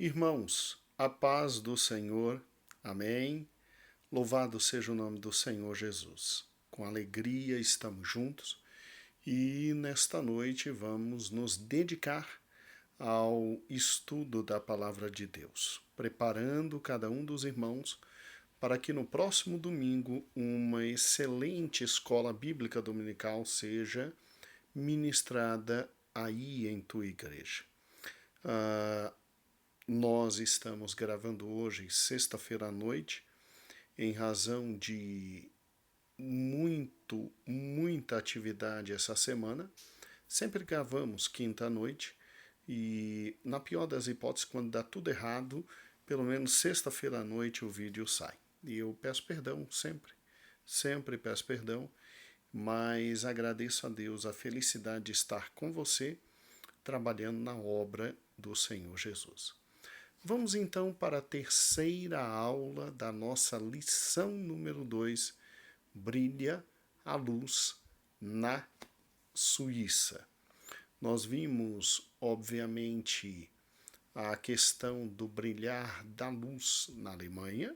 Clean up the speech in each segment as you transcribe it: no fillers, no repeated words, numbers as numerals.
Irmãos, a paz do Senhor, amém. Louvado seja o nome do Senhor Jesus. Com alegria estamos juntos e nesta noite vamos nos dedicar ao estudo da Palavra de Deus, preparando cada um dos irmãos para que no próximo domingo uma excelente escola bíblica dominical seja ministrada aí em tua igreja. Nós estamos gravando hoje, sexta-feira à noite, em razão de muita atividade essa semana. Sempre gravamos quinta à noite e, na pior das hipóteses, quando dá tudo errado, pelo menos sexta-feira à noite o vídeo sai. E eu peço perdão sempre peço perdão, mas agradeço a Deus a felicidade de estar com você, trabalhando na obra do Senhor Jesus. Vamos então para a terceira aula da nossa lição número 2, Brilha a Luz na Suíça. Nós vimos, obviamente, a questão do brilhar da luz na Alemanha,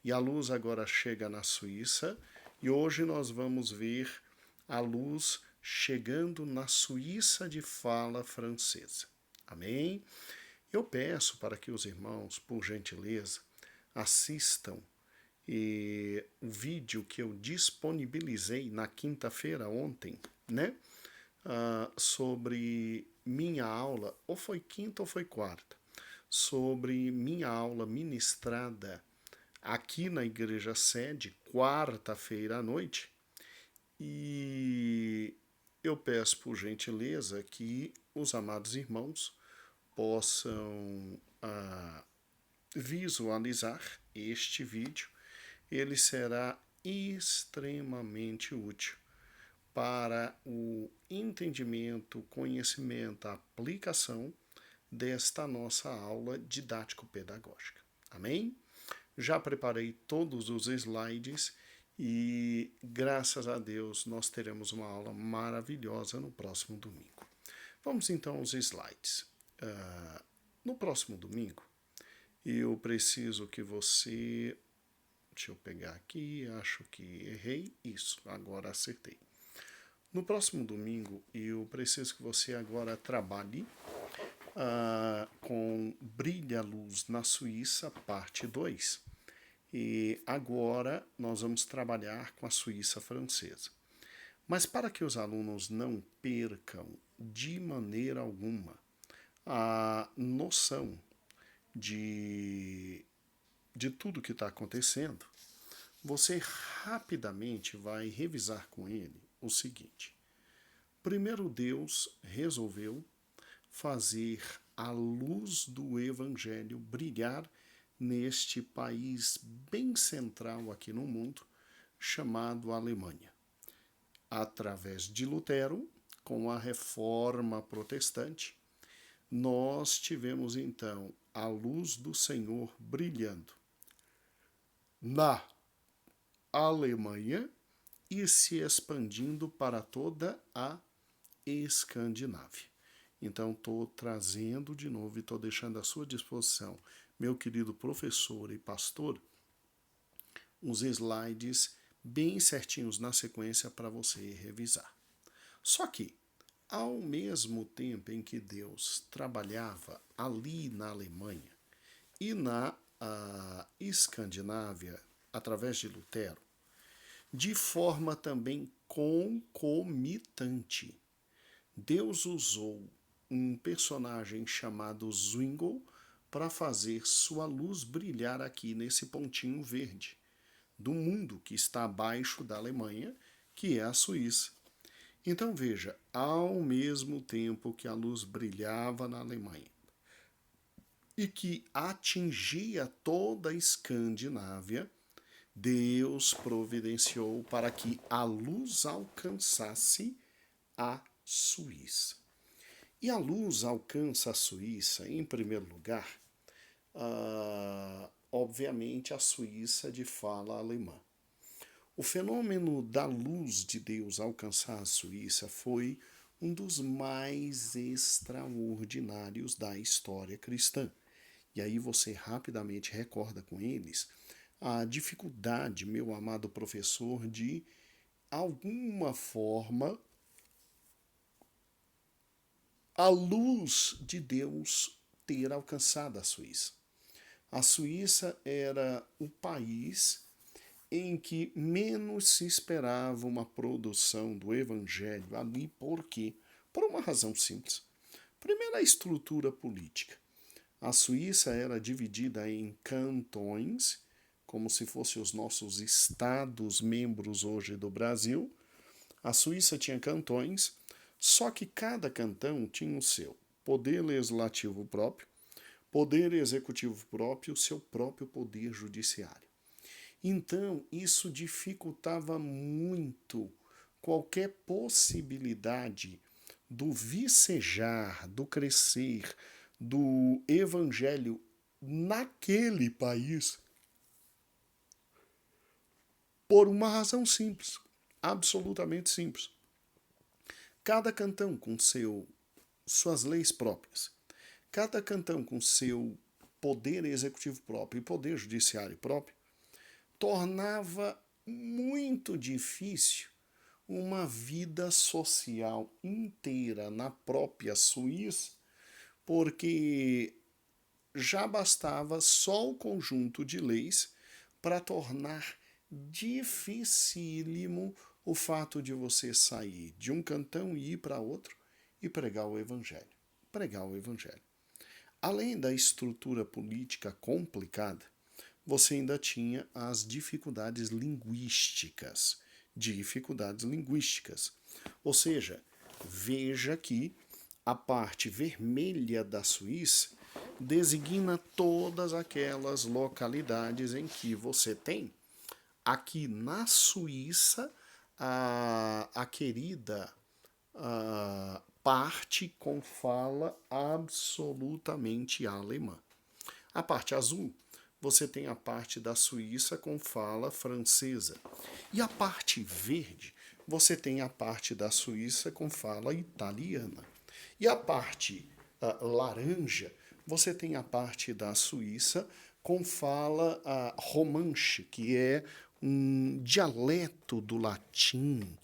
e a luz agora chega na Suíça, e hoje nós vamos ver a luz chegando na Suíça de fala francesa. Amém? Eu peço para que os irmãos, por gentileza, assistam o vídeo que eu disponibilizei na quinta-feira ontem, né? Sobre minha aula, ou foi quinta ou foi quarta, sobre minha aula ministrada aqui na Igreja Sede, quarta-feira à noite. E eu peço por gentileza que os amados irmãos possam visualizar este vídeo. Ele será extremamente útil para o entendimento, conhecimento, a aplicação desta nossa aula didático-pedagógica. Amém? Já preparei todos os slides e, graças a Deus, nós teremos uma aula maravilhosa no próximo domingo. Vamos então aos slides. No próximo domingo, eu preciso que você... Deixa eu pegar aqui, acho que errei. Isso, agora acertei. No próximo domingo, eu preciso que você agora trabalhe com Brilha a Luz na Suíça, parte 2. E agora nós vamos trabalhar com a Suíça francesa. Mas para que os alunos não percam de maneira alguma a noção de tudo que está acontecendo, você rapidamente vai revisar com ele o seguinte. Primeiro, Deus resolveu fazer a luz do Evangelho brilhar neste país bem central aqui no mundo, chamado Alemanha. Através de Lutero, com a Reforma Protestante, nós tivemos então a luz do Senhor brilhando na Alemanha e se expandindo para toda a Escandinávia. Então, estou trazendo de novo e estou deixando à sua disposição, meu querido professor e pastor, uns slides bem certinhos na sequência para você revisar. Só que, ao mesmo tempo em que Deus trabalhava ali na Alemanha e na Escandinávia, através de Lutero, de forma também concomitante, Deus usou um personagem chamado Zwingli para fazer sua luz brilhar aqui nesse pontinho verde do mundo que está abaixo da Alemanha, que é a Suíça. Então veja, ao mesmo tempo que a luz brilhava na Alemanha e que atingia toda a Escandinávia, Deus providenciou para que a luz alcançasse a Suíça. E a luz alcança a Suíça, em primeiro lugar, obviamente a Suíça de fala alemã. O fenômeno da luz de Deus alcançar a Suíça foi um dos mais extraordinários da história cristã. E aí você rapidamente recorda com eles a dificuldade, meu amado professor, de alguma forma a luz de Deus ter alcançado a Suíça. A Suíça era o país em que menos se esperava uma produção do evangelho ali, por quê? Por uma razão simples. Primeiro, a estrutura política. A Suíça era dividida em cantões, como se fossem os nossos estados membros hoje do Brasil. A Suíça tinha cantões, só que cada cantão tinha o seu poder legislativo próprio, poder executivo próprio e o seu próprio poder judiciário. Então, isso dificultava muito qualquer possibilidade do vicejar, do crescer, do evangelho naquele país, por uma razão simples, absolutamente simples. Cada cantão com suas leis próprias, cada cantão com seu poder executivo próprio e poder judiciário próprio, tornava muito difícil uma vida social inteira na própria Suíça, porque já bastava só o conjunto de leis para tornar dificílimo o fato de você sair de um cantão e ir para outro e pregar o evangelho. Pregar o evangelho. Além da estrutura política complicada, você ainda tinha as dificuldades linguísticas. Dificuldades linguísticas. Ou seja, veja que a parte vermelha da Suíça designa todas aquelas localidades em que você tem, aqui na Suíça, a querida parte com fala absolutamente alemã. A parte azul, você tem a parte da Suíça com fala francesa. E a parte verde, você tem a parte da Suíça com fala italiana. E a parte laranja, você tem a parte da Suíça com fala romanche, que é um dialeto do latim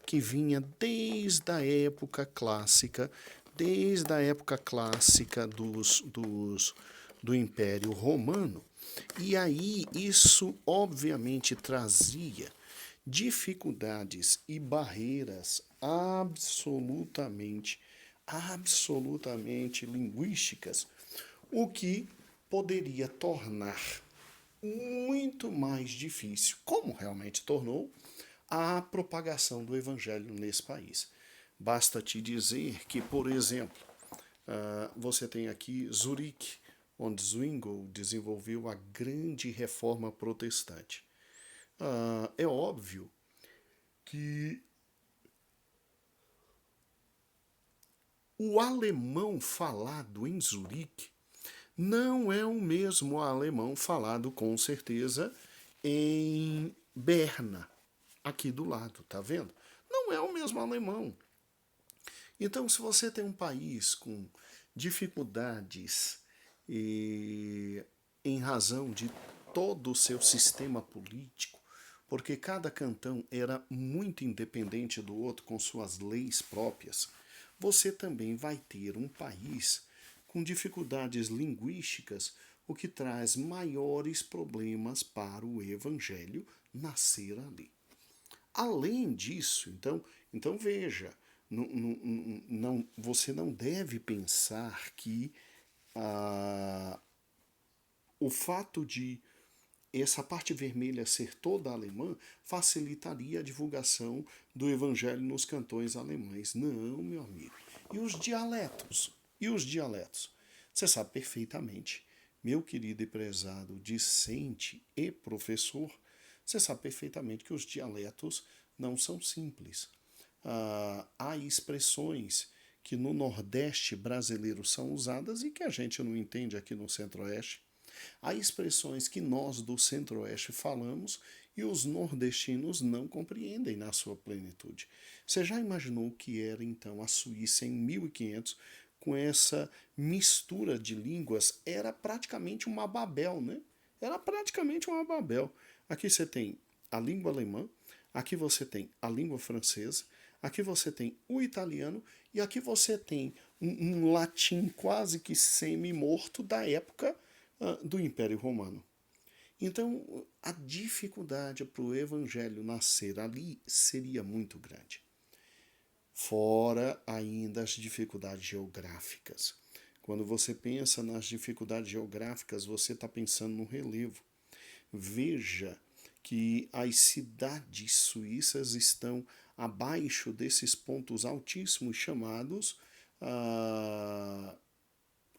que vinha desde a época clássica, do Império Romano. E aí isso obviamente trazia dificuldades e barreiras absolutamente linguísticas, o que poderia tornar muito mais difícil, como realmente tornou, a propagação do evangelho nesse país. Basta te dizer que, por exemplo, você tem aqui Zurique, onde Zwingli desenvolveu a grande reforma protestante. É óbvio que o alemão falado em Zurique não é o mesmo alemão falado, com certeza, em Berna, aqui do lado, tá vendo? Não é o mesmo alemão. Então, se você tem um país com dificuldades em razão de todo o seu sistema político, porque cada cantão era muito independente do outro com suas leis próprias, você também vai ter um país com dificuldades linguísticas, o que traz maiores problemas para o evangelho nascer ali. Além disso, então veja, você não deve pensar que o fato de essa parte vermelha ser toda alemã facilitaria a divulgação do evangelho nos cantões alemães. Não, meu amigo. E os dialetos? E os dialetos? Você sabe perfeitamente, meu querido e prezado discente e professor, você sabe perfeitamente que os dialetos não são simples. Há expressões que no Nordeste brasileiro são usadas e que a gente não entende aqui no Centro-Oeste. Há expressões que nós do Centro-Oeste falamos e os nordestinos não compreendem na sua plenitude. Você já imaginou o que era então a Suíça em 1500, com essa mistura de línguas, era praticamente uma Babel, né? Era praticamente uma Babel. Aqui você tem a língua alemã, aqui você tem a língua francesa, aqui você tem o italiano e aqui você tem um latim quase que semi-morto da época do Império Romano. Então, a dificuldade para o evangelho nascer ali seria muito grande. Fora ainda as dificuldades geográficas. Quando você pensa nas dificuldades geográficas, você está pensando no relevo. Veja que as cidades suíças estão abaixo desses pontos altíssimos chamados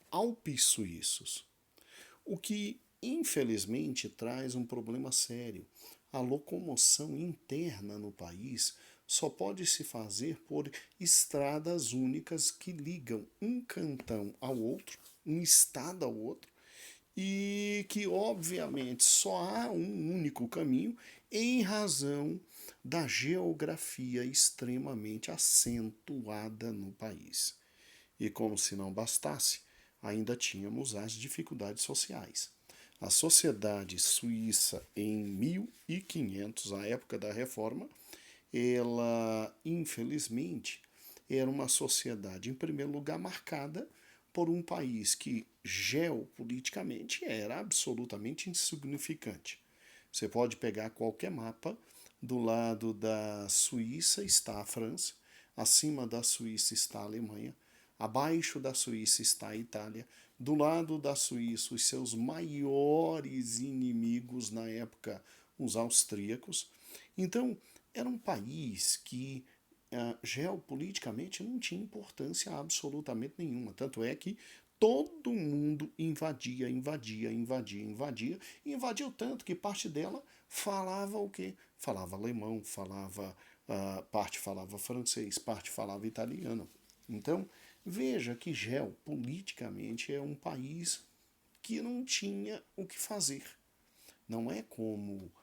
Alpes suíços. O que, infelizmente, traz um problema sério. A locomoção interna no país só pode se fazer por estradas únicas que ligam um cantão ao outro, um estado ao outro, e que, obviamente, só há um único caminho em razão da geografia extremamente acentuada no país. E como se não bastasse, ainda tínhamos as dificuldades sociais. A sociedade suíça em 1500, a época da Reforma, ela, infelizmente, era uma sociedade, em primeiro lugar, marcada por um país que geopoliticamente era absolutamente insignificante. Você pode pegar qualquer mapa, do lado da Suíça está a França, acima da Suíça está a Alemanha, abaixo da Suíça está a Itália, do lado da Suíça os seus maiores inimigos na época, os austríacos. Então, era um país que geopoliticamente não tinha importância absolutamente nenhuma. Tanto é que todo mundo invadia, e invadiu tanto que parte dela falava o quê? Falava alemão, parte falava francês, parte falava italiano. Então, veja que geopoliticamente é um país que não tinha o que fazer. Não é como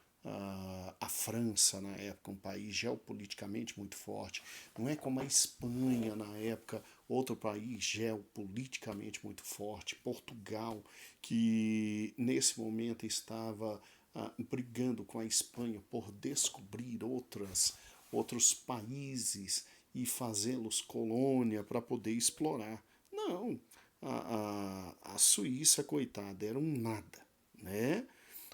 a França, na época, um país geopoliticamente muito forte. Não é como a Espanha, na época, outro país geopoliticamente muito forte. Portugal, que nesse momento estava brigando com a Espanha por descobrir outros países e fazê-los colônia para poder explorar. Não, a Suíça, coitada, era um nada, né?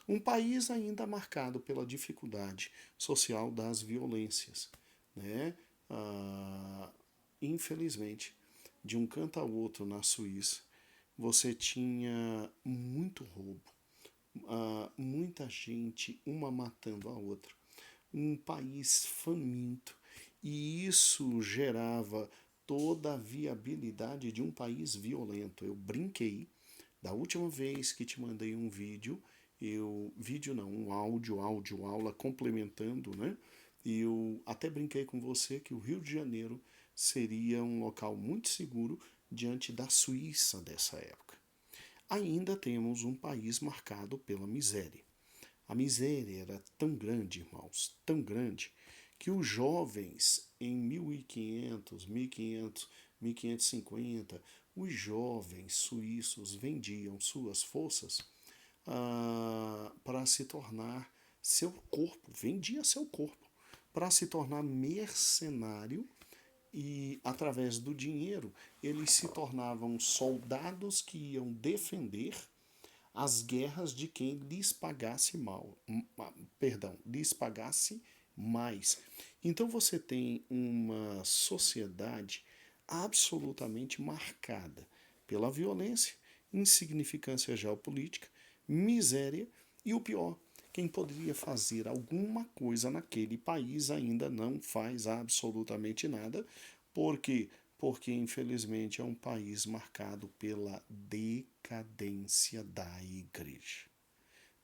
Um país ainda marcado pela dificuldade social das violências, né? Infelizmente, de um canto ao outro na Suíça, você tinha muito roubo, muita gente, uma matando a outra, um país faminto, e isso gerava toda a viabilidade de um país violento. Eu brinquei da última vez que te mandei um vídeo, um áudio, aula complementando, né? E eu até brinquei com você que o Rio de Janeiro seria um local muito seguro diante da Suíça dessa época. Ainda temos um país marcado pela miséria. A miséria era tão grande, irmãos, tão grande, que os jovens em 1500, 1500, 1550, os jovens suíços vendiam suas forças para se tornar seu corpo, vendia seu corpo para se tornar mercenário, e através do dinheiro eles se tornavam soldados que iam defender as guerras de quem lhes pagasse lhes pagasse mais. Então você tem uma sociedade absolutamente marcada pela violência, insignificância geopolítica, miséria e o pior, quem poderia fazer alguma coisa naquele país ainda não faz absolutamente nada. Por quê? Porque infelizmente é um país marcado pela decadência da igreja.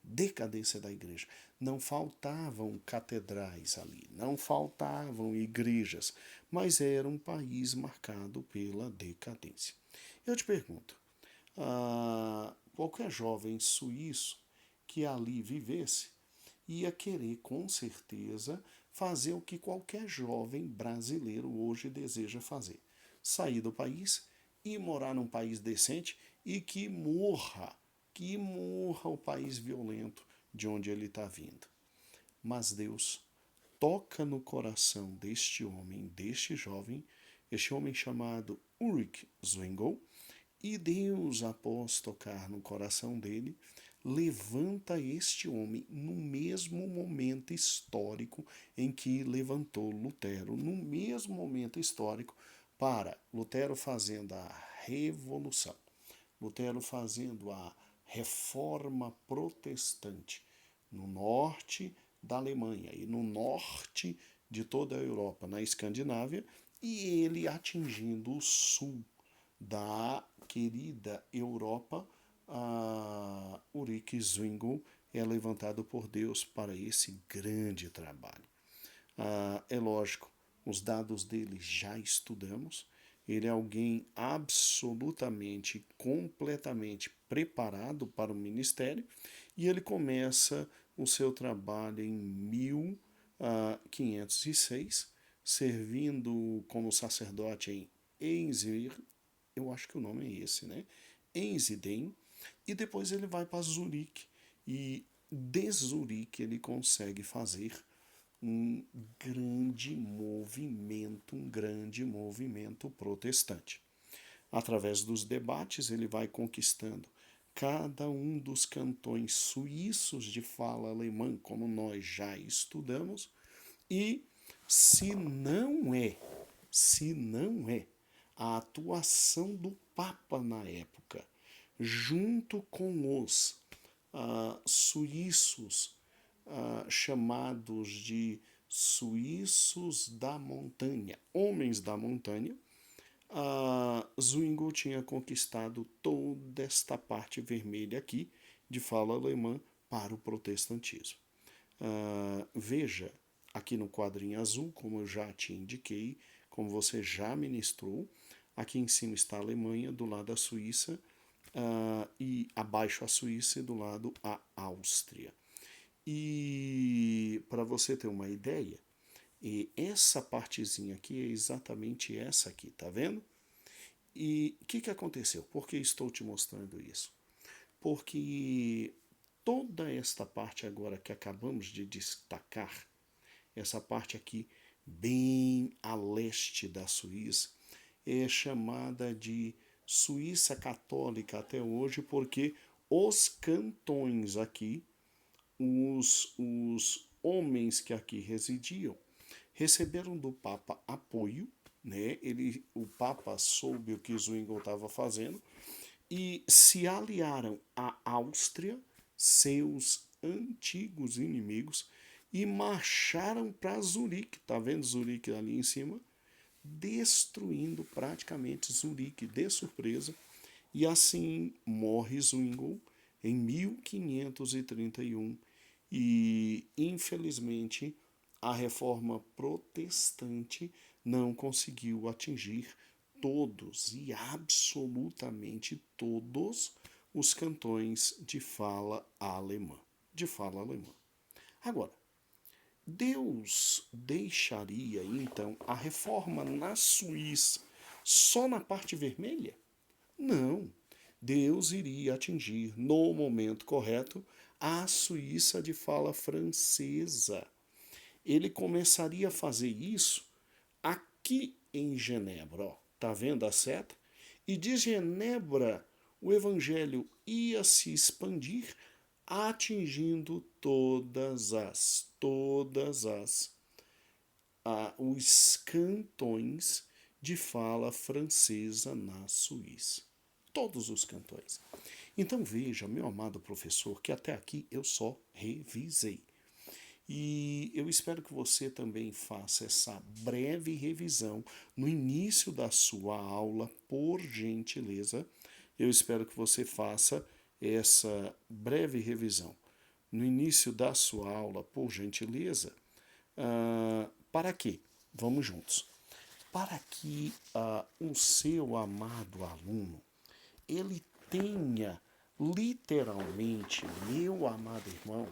Decadência da igreja. Não faltavam catedrais ali, não faltavam igrejas, mas era um país marcado pela decadência. Eu te pergunto, qualquer jovem suíço que ali vivesse ia querer com certeza fazer o que qualquer jovem brasileiro hoje deseja fazer: sair do país ir morar num país decente e que morra o país violento de onde ele está vindo. Mas Deus toca no coração deste homem, deste jovem, este homem chamado Ulrich Zwingli, e Deus, após tocar no coração dele, levanta este homem no mesmo momento histórico em que levantou Lutero, no mesmo momento histórico, para Lutero fazendo a revolução, Lutero fazendo a reforma protestante no norte da Alemanha e no norte de toda a Europa, na Escandinávia, e ele atingindo o sul da querida Europa. Ulrich Zwingli é levantado por Deus para esse grande trabalho. É lógico, os dados dele já estudamos. Ele é alguém absolutamente, completamente preparado para o ministério e ele começa o seu trabalho em 1506, servindo como sacerdote em Einsiedeln, eu acho que o nome é esse, né? Einsiedeln, e depois ele vai para Zurique e de Zurique ele consegue fazer um grande movimento protestante. Através dos debates, ele vai conquistando cada um dos cantões suíços de fala alemã, como nós já estudamos, e se não é a atuação do Papa na época, junto com os suíços chamados de suíços da montanha, homens da montanha, Zwingli tinha conquistado toda esta parte vermelha aqui de fala alemã para o protestantismo. Veja aqui no quadrinho azul, como eu já te indiquei, como você já ministrou, aqui em cima está a Alemanha, do lado a Suíça, e abaixo a Suíça e do lado a Áustria. E para você ter uma ideia, essa partezinha aqui é exatamente essa aqui, tá vendo? E o que aconteceu? Por que estou te mostrando isso? Porque toda esta parte agora que acabamos de destacar, essa parte aqui bem a leste da Suíça, é chamada de Suíça Católica até hoje, porque os cantões aqui, os homens que aqui residiam, receberam do Papa apoio, né? O Papa soube o que Zwingli estava fazendo e se aliaram à Áustria, seus antigos inimigos, e marcharam para Zurique, tá vendo Zurique ali em cima? Destruindo praticamente Zurique de surpresa, e assim morre Zwingli em 1531 e infelizmente a reforma protestante não conseguiu atingir todos e absolutamente todos os cantões de fala alemã. Agora, Deus deixaria então a reforma na Suíça só na parte vermelha? Não. Deus iria atingir no momento correto a Suíça de fala francesa. Ele começaria a fazer isso aqui em Genebra, ó. Tá vendo a seta? E de Genebra o evangelho ia se expandir, atingindo os cantões de fala francesa na Suíça. Todos os cantões. Então veja, meu amado professor, que até aqui eu só revisei. E eu espero que você também faça essa breve revisão no início da sua aula, por gentileza. Eu espero que você faça essa breve revisão no início da sua aula, por gentileza. Para quê? Vamos juntos. Para que o seu amado aluno ele tenha literalmente, meu amado irmão,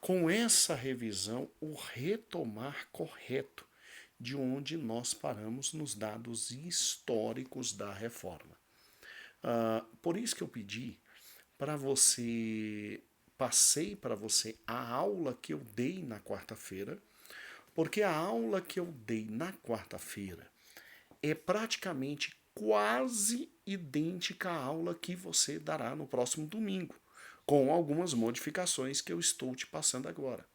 com essa revisão, o retomar correto de onde nós paramos nos dados históricos da reforma. Por isso que eu pedi para você, passei para você a aula que eu dei na quarta-feira, porque a aula que eu dei na quarta-feira é praticamente quase idêntica à aula que você dará no próximo domingo, com algumas modificações que eu estou te passando agora.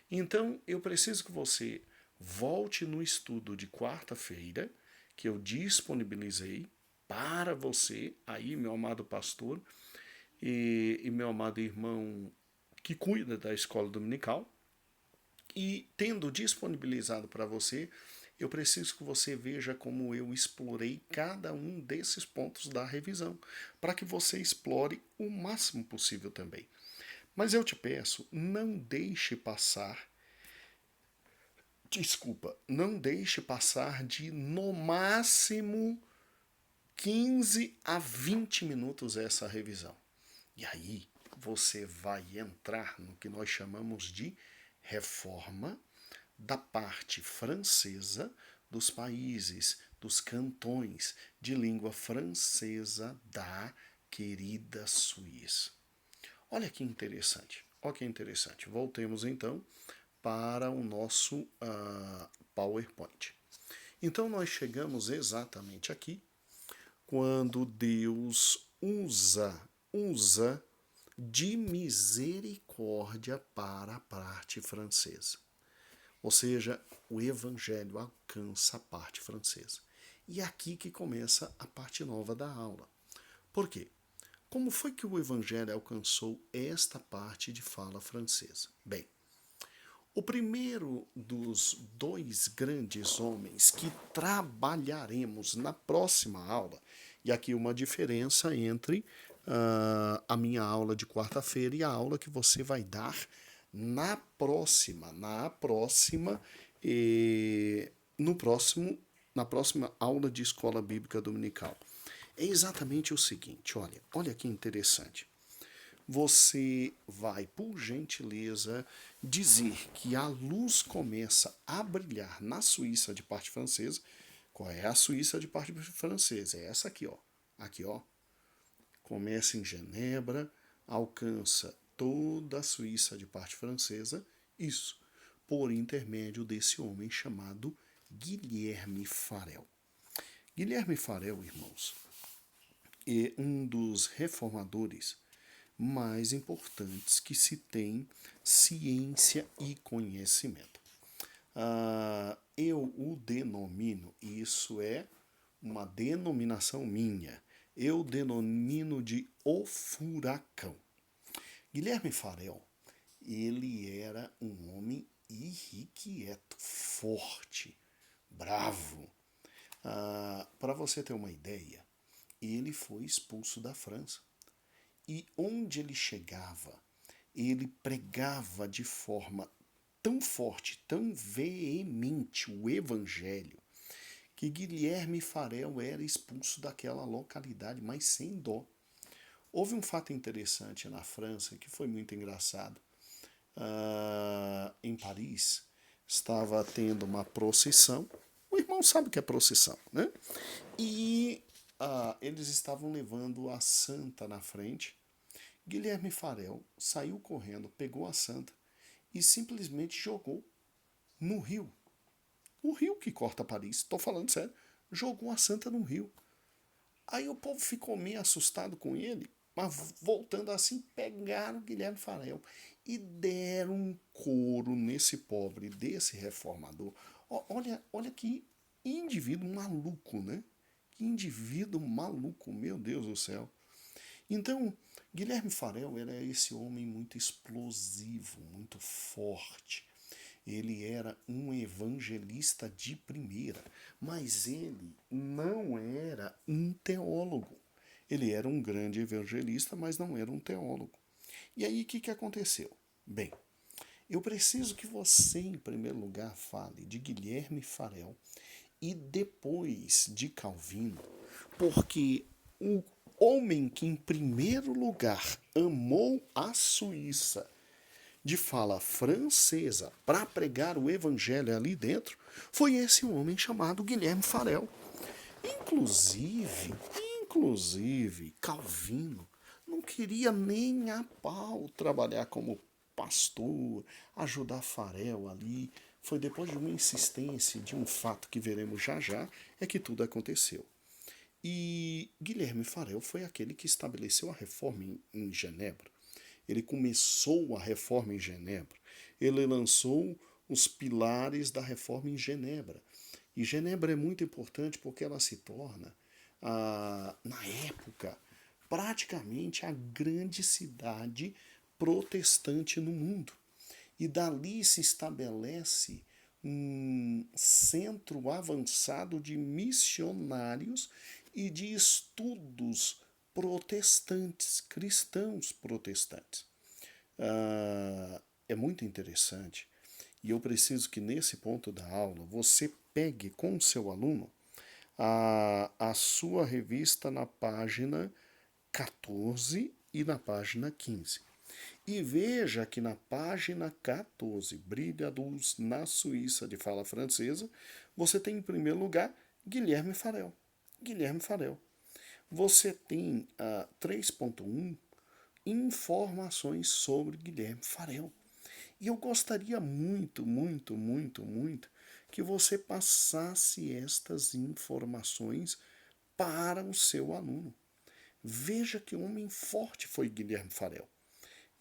Então, eu preciso que você volte no estudo de quarta-feira, que eu disponibilizei para você, aí, meu amado pastor e meu amado irmão que cuida da escola dominical, e tendo disponibilizado para você, eu preciso que você veja como eu explorei cada um desses pontos da revisão, para que você explore o máximo possível também. Mas eu te peço, não deixe passar, não deixe passar de no máximo 15 a 20 minutos essa revisão. E aí você vai entrar no que nós chamamos de reforma da parte francesa dos países, dos cantões de língua francesa da querida Suíça. Olha que interessante, olha que interessante. Voltemos então para o nosso PowerPoint. Então nós chegamos exatamente aqui quando Deus usa de misericórdia para a parte francesa. Ou seja, o evangelho alcança a parte francesa. E é aqui que começa a parte nova da aula. Por quê? Como foi que o evangelho alcançou esta parte de fala francesa? Bem, o primeiro dos dois grandes homens que trabalharemos na próxima aula, e aqui uma diferença entre a minha aula de quarta-feira e a aula que você vai dar na próxima na próxima aula de escola bíblica dominical. É exatamente o seguinte, olha que interessante. Você vai, por gentileza, dizer que a luz começa a brilhar na Suíça de parte francesa. Qual é a Suíça de parte francesa? É essa aqui, ó. Aqui, ó. Começa em Genebra, alcança toda a Suíça de parte francesa. Isso, por intermédio desse homem chamado Guilherme Farel. Guilherme Farel, irmãos, é um dos reformadores mais importantes que se tem ciência e conhecimento. Eu o denomino, isso é uma denominação minha, eu denomino de o furacão. Guilherme Farel, ele era um homem irrequieto, forte, bravo. Para você ter uma ideia, ele foi expulso da França. E onde ele chegava, ele pregava de forma tão forte, tão veemente o evangelho, que Guilherme Farel era expulso daquela localidade, mas sem dó. Houve um fato interessante na França que foi muito engraçado. Em Paris, estava tendo uma procissão. O irmão sabe o que é procissão, né? E eles estavam levando a santa na frente. Guilherme Farel saiu correndo, pegou a santa e simplesmente jogou no rio. O rio que corta Paris, estou falando sério, jogou a santa no rio. Aí o povo ficou meio assustado com ele, mas voltando assim, pegaram Guilherme Farel e deram um couro nesse pobre, desse reformador. Olha que indivíduo maluco, né? Que indivíduo maluco, meu Deus do céu. Então, Guilherme Farel era esse homem muito explosivo, muito forte. Ele era um evangelista de primeira, mas ele não era um teólogo. Ele era um grande evangelista, mas não era um teólogo. E aí, o que aconteceu? Bem, eu preciso que você, em primeiro lugar, fale de Guilherme Farel e depois de Calvino, porque o homem que, em primeiro lugar, amou a Suíça de fala francesa para pregar o evangelho ali dentro foi esse homem chamado Guilherme Farel. Inclusive, Calvino não queria nem a pau trabalhar como pastor, ajudar Farel ali. Foi depois de uma insistência, de um fato que veremos já já, é que tudo aconteceu. E Guilherme Farel foi aquele que estabeleceu a reforma em Genebra. Ele começou a reforma em Genebra. Ele lançou os pilares da reforma em Genebra. E Genebra é muito importante porque ela se torna, na época, praticamente a grande cidade protestante no mundo. E dali se estabelece um centro avançado de missionários e de estudos protestantes, cristãos protestantes. É muito interessante e eu preciso que nesse ponto da aula você pegue com o seu aluno a sua revista na página 14 e na página 15. E veja que na página 14, Brilha a Luz na Suíça de fala francesa, você tem em primeiro lugar Guilherme Farel. Guilherme Farel. Você tem a 3.1 informações sobre Guilherme Farel. E eu gostaria muito, muito, muito, muito que você passasse estas informações para o seu aluno. Veja que homem forte foi Guilherme Farel.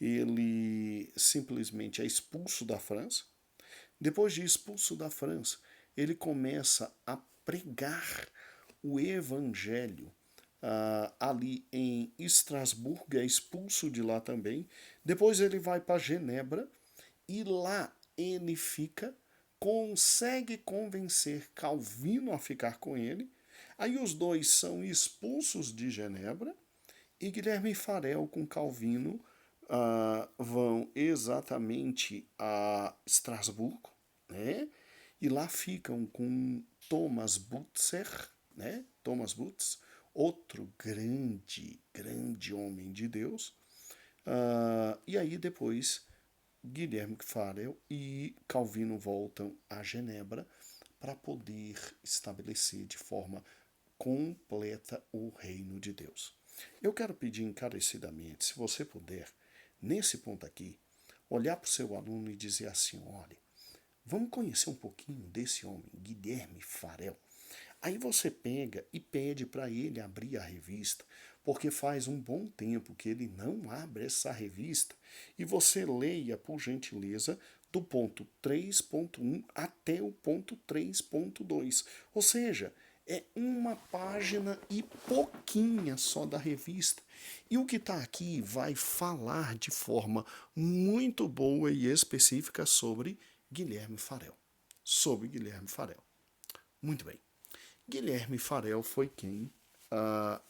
Ele simplesmente é expulso da França. Depois de expulso da França, ele começa a pregar o evangelho ali em Estrasburgo, é expulso de lá também. Depois ele vai para Genebra e lá ele fica, consegue convencer Calvino a ficar com ele. Aí os dois são expulsos de Genebra e Guilherme Farel com Calvino vão exatamente a Estrasburgo, né? E lá ficam com Thomas Butzer, né? Thomas Butzer, outro grande, grande homem de Deus. E aí depois Guilherme Farel e Calvino voltam a Genebra para poder estabelecer de forma completa o reino de Deus. Eu quero pedir encarecidamente, se você puder, nesse ponto aqui, olhar para o seu aluno e dizer assim: olha, vamos conhecer um pouquinho desse homem, Guilherme Farel. Aí você pega e pede para ele abrir a revista, porque faz um bom tempo que ele não abre essa revista, e você leia, por gentileza, do ponto 3.1 até o ponto 3.2. Ou seja, é uma página e pouquinha só da revista. E o que está aqui vai falar de forma muito boa e específica sobre Guilherme Farel. Sobre Guilherme Farel. Muito bem. Guilherme Farel foi quem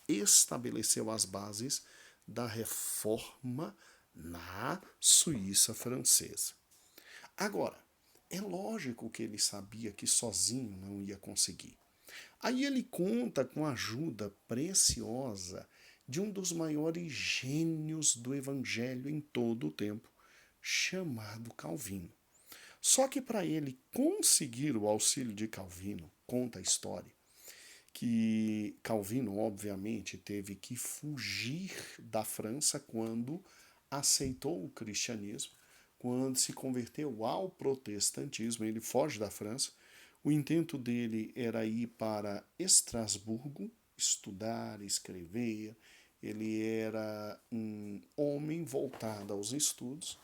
estabeleceu as bases da reforma na Suíça francesa. Agora, é lógico que ele sabia que sozinho não ia conseguir. Aí ele conta com a ajuda preciosa de um dos maiores gênios do evangelho em todo o tempo, chamado Calvino. Só que para ele conseguir o auxílio de Calvino, conta a história, que Calvino, obviamente, teve que fugir da França quando aceitou o cristianismo, quando se converteu ao protestantismo. Ele foge da França. O intento dele era ir para Estrasburgo, estudar, escrever. Ele era um homem voltado aos estudos.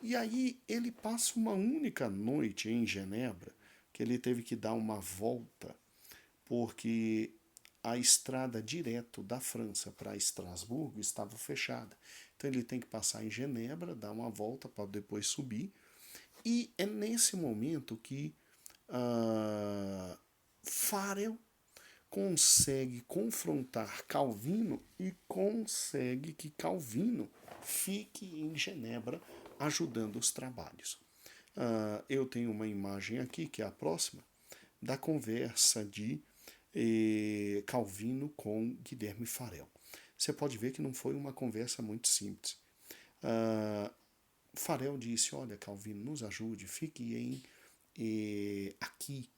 E aí ele passa uma única noite em Genebra, que ele teve que dar uma volta porque a estrada direto da França para Estrasburgo estava fechada. Então ele tem que passar em Genebra, dar uma volta para depois subir. E é nesse momento que Farel consegue confrontar Calvino e consegue que Calvino fique em Genebra ajudando os trabalhos. Eu tenho uma imagem aqui, que é a próxima, da conversa de Calvino com Guilherme Farel. Você pode ver que não foi uma conversa muito simples. Farel disse, olha, Calvino, nos ajude, fique aqui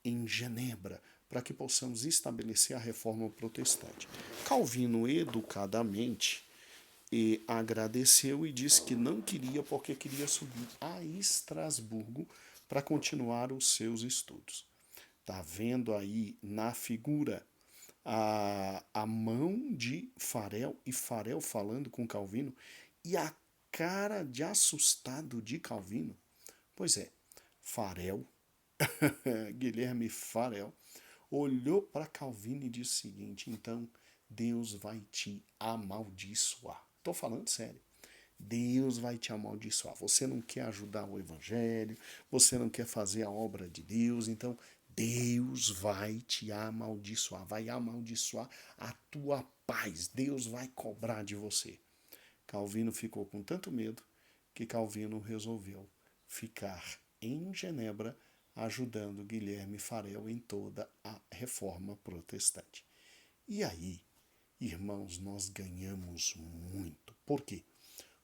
em Genebra, para que possamos estabelecer a reforma protestante. Calvino, educadamente, agradeceu e disse que não queria porque queria subir a Estrasburgo para continuar os seus estudos. Está vendo aí na figura a mão de Farel e Farel falando com Calvino e a cara de assustado de Calvino? Pois é, Farel, Guilherme Farel, olhou para Calvino e disse o seguinte: então Deus vai te amaldiçoar. Estou falando sério. Deus vai te amaldiçoar. Você não quer ajudar o evangelho, você não quer fazer a obra de Deus, então Deus vai te amaldiçoar, vai amaldiçoar a tua paz. Deus vai cobrar de você. Calvino ficou com tanto medo que Calvino resolveu ficar em Genebra ajudando Guilherme Farel em toda a reforma protestante. E aí, irmãos, nós ganhamos muito. Por quê?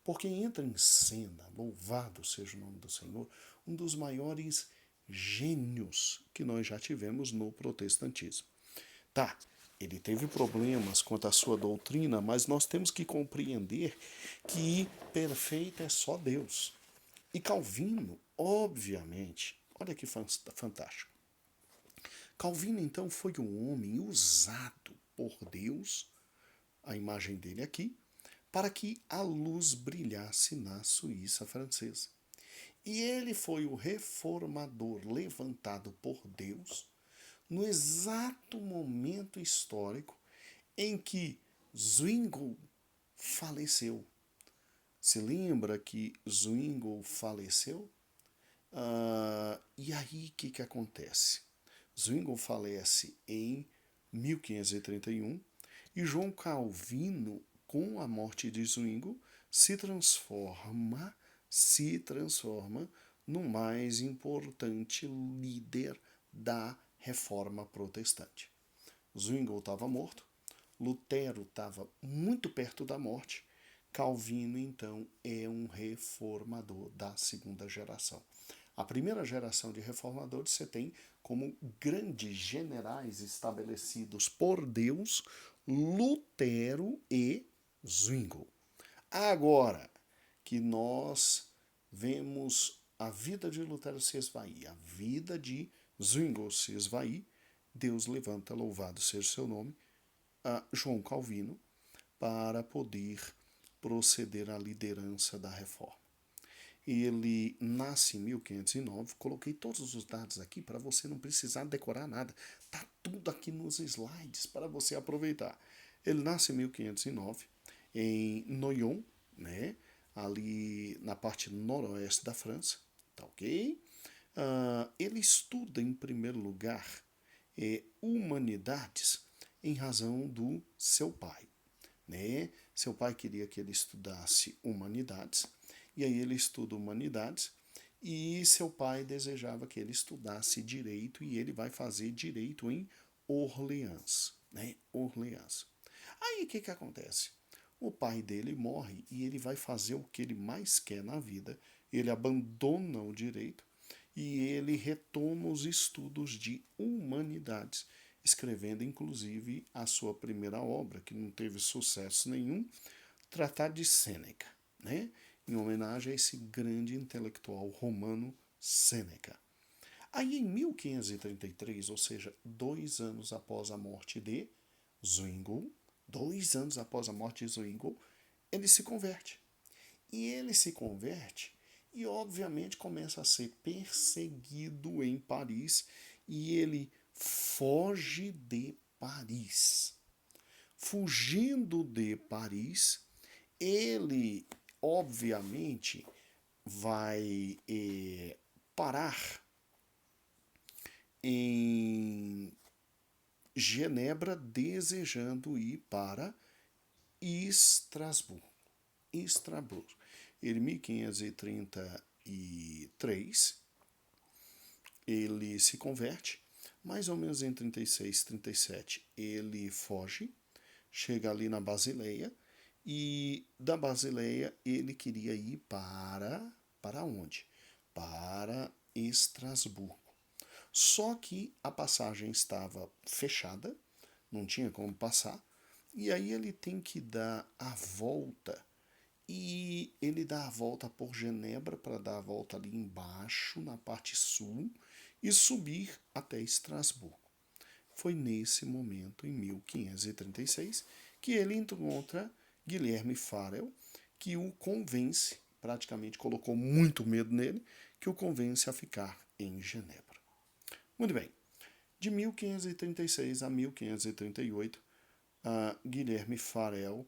Porque entra em cena, louvado seja o nome do Senhor, um dos maiores gênios que nós já tivemos no protestantismo. Tá, ele teve problemas quanto à sua doutrina, mas nós temos que compreender que perfeito é só Deus. E Calvino, obviamente, olha que fantástico. Calvino, então, foi um homem usado por Deus, a imagem dele aqui, para que a luz brilhasse na Suíça francesa. E ele foi o reformador levantado por Deus no exato momento histórico em que Zwingli faleceu. Se lembra que Zwingli faleceu? E aí o que acontece? Zwingli falece em 1531 e João Calvino, com a morte de Zwingli, se transforma no mais importante líder da reforma protestante. Zwingli estava morto, Lutero estava muito perto da morte, Calvino, então, é um reformador da segunda geração. A primeira geração de reformadores você tem como grandes generais estabelecidos por Deus, Lutero e Zwingli. Agora que nós vemos a vida de Lutero se esvair, a vida de Zwingli se esvair, Deus levanta, louvado seja seu nome, a João Calvino para poder proceder à liderança da reforma. Ele nasce em 1509, coloquei todos os dados aqui para você não precisar decorar nada, tá tudo aqui nos slides para você aproveitar. Ele nasce em 1509 em Noyon, né, ali na parte noroeste da França, tá ok? Ele estuda em primeiro lugar humanidades em razão do seu pai, né? Seu pai queria que ele estudasse humanidades, e aí ele estuda humanidades, e seu pai desejava que ele estudasse direito, e ele vai fazer direito em Orleans, né? Orleans. Aí o que acontece? O pai dele morre e ele vai fazer o que ele mais quer na vida, ele abandona o direito e ele retoma os estudos de humanidades, escrevendo inclusive a sua primeira obra, que não teve sucesso nenhum, Tratado de Sêneca, né? Em homenagem a esse grande intelectual romano Sêneca. Aí em 1533, ou seja, 2 anos após a morte de Zwingli, 2 anos após a morte de Zwingli, ele se converte. E ele se converte e obviamente começa a ser perseguido em Paris e ele foge de Paris. Fugindo de Paris, ele obviamente vai parar em Genebra, desejando ir para Estrasburgo. Em 1533, ele se converte, mais ou menos em 36, 37, ele foge, chega ali na Basileia, E da Basileia ele queria ir para onde? Para Estrasburgo. Só que a passagem estava fechada, não tinha como passar, e aí ele tem que dar a volta. E ele dá a volta por Genebra para dar a volta ali embaixo, na parte sul, e subir até Estrasburgo. Foi nesse momento, em 1536, que ele encontra Guilherme Farel, que o convence, praticamente colocou muito medo nele, que o convence a ficar em Genebra. Muito bem. De 1536 a 1538, Guilherme Farel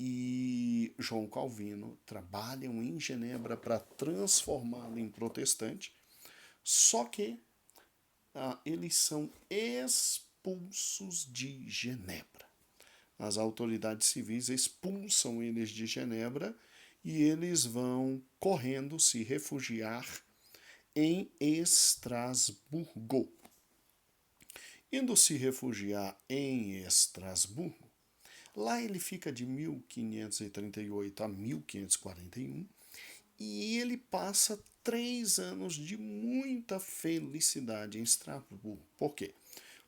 e João Calvino trabalham em Genebra para transformá-lo em protestante, só que eles são expulsos de Genebra. As autoridades civis expulsam eles de Genebra e eles vão correndo se refugiar em Estrasburgo. Indo se refugiar em Estrasburgo, lá ele fica de 1538 a 1541 e ele passa 3 anos de muita felicidade em Estrasburgo. Por quê?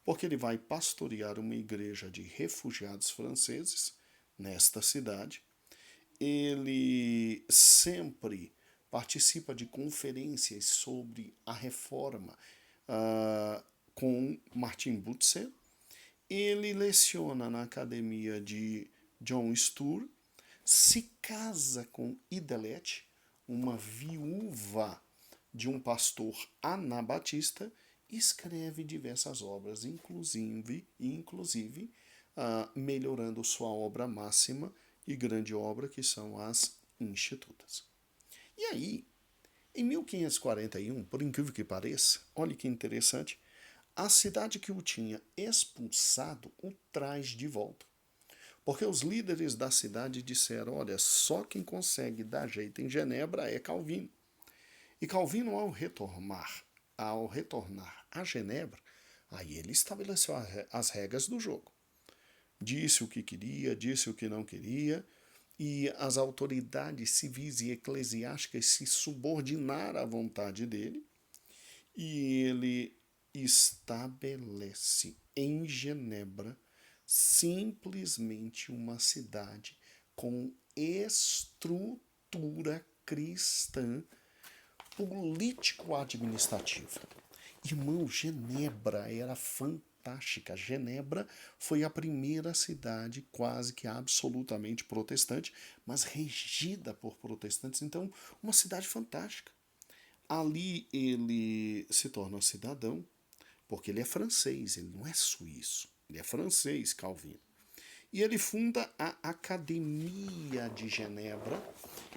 Porque ele vai pastorear uma igreja de refugiados franceses nesta cidade. Ele sempre participa de conferências sobre a reforma com Martin Butzer. Ele leciona na academia de John Sture, se casa com Idelete, uma viúva de um pastor anabatista, e escreve diversas obras, inclusive melhorando sua obra máxima e grande obra, que são as Institutas. E aí, em 1541, por incrível que pareça, olha que interessante, a cidade que o tinha expulsado o traz de volta. Porque os líderes da cidade disseram, olha, só quem consegue dar jeito em Genebra é Calvino. E Calvino, ao retornar a Genebra, aí ele estabeleceu as regras do jogo. Disse o que queria, disse o que não queria, e as autoridades civis e eclesiásticas se subordinaram à vontade dele, e ele estabelece em Genebra simplesmente uma cidade com estrutura cristã político-administrativa. Irmão, Genebra era fantástica. Genebra foi a primeira cidade quase que absolutamente protestante, mas regida por protestantes. Então, uma cidade fantástica. Ali ele se torna cidadão, porque ele é francês, ele não é suíço. Ele é francês, Calvino. E ele funda a Academia de Genebra,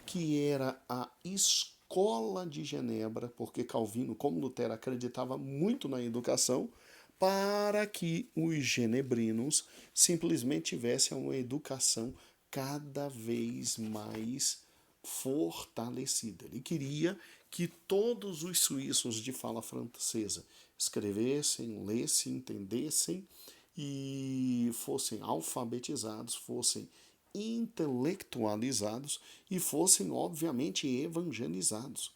que era a escola de Genebra, porque Calvino, como Lutero, acreditava muito na educação, para que os genebrinos simplesmente tivessem uma educação cada vez mais fortalecida. Ele queria que todos os suíços de fala francesa escrevessem, lessem, entendessem e fossem alfabetizados, fossem intelectualizados e fossem, obviamente, evangelizados.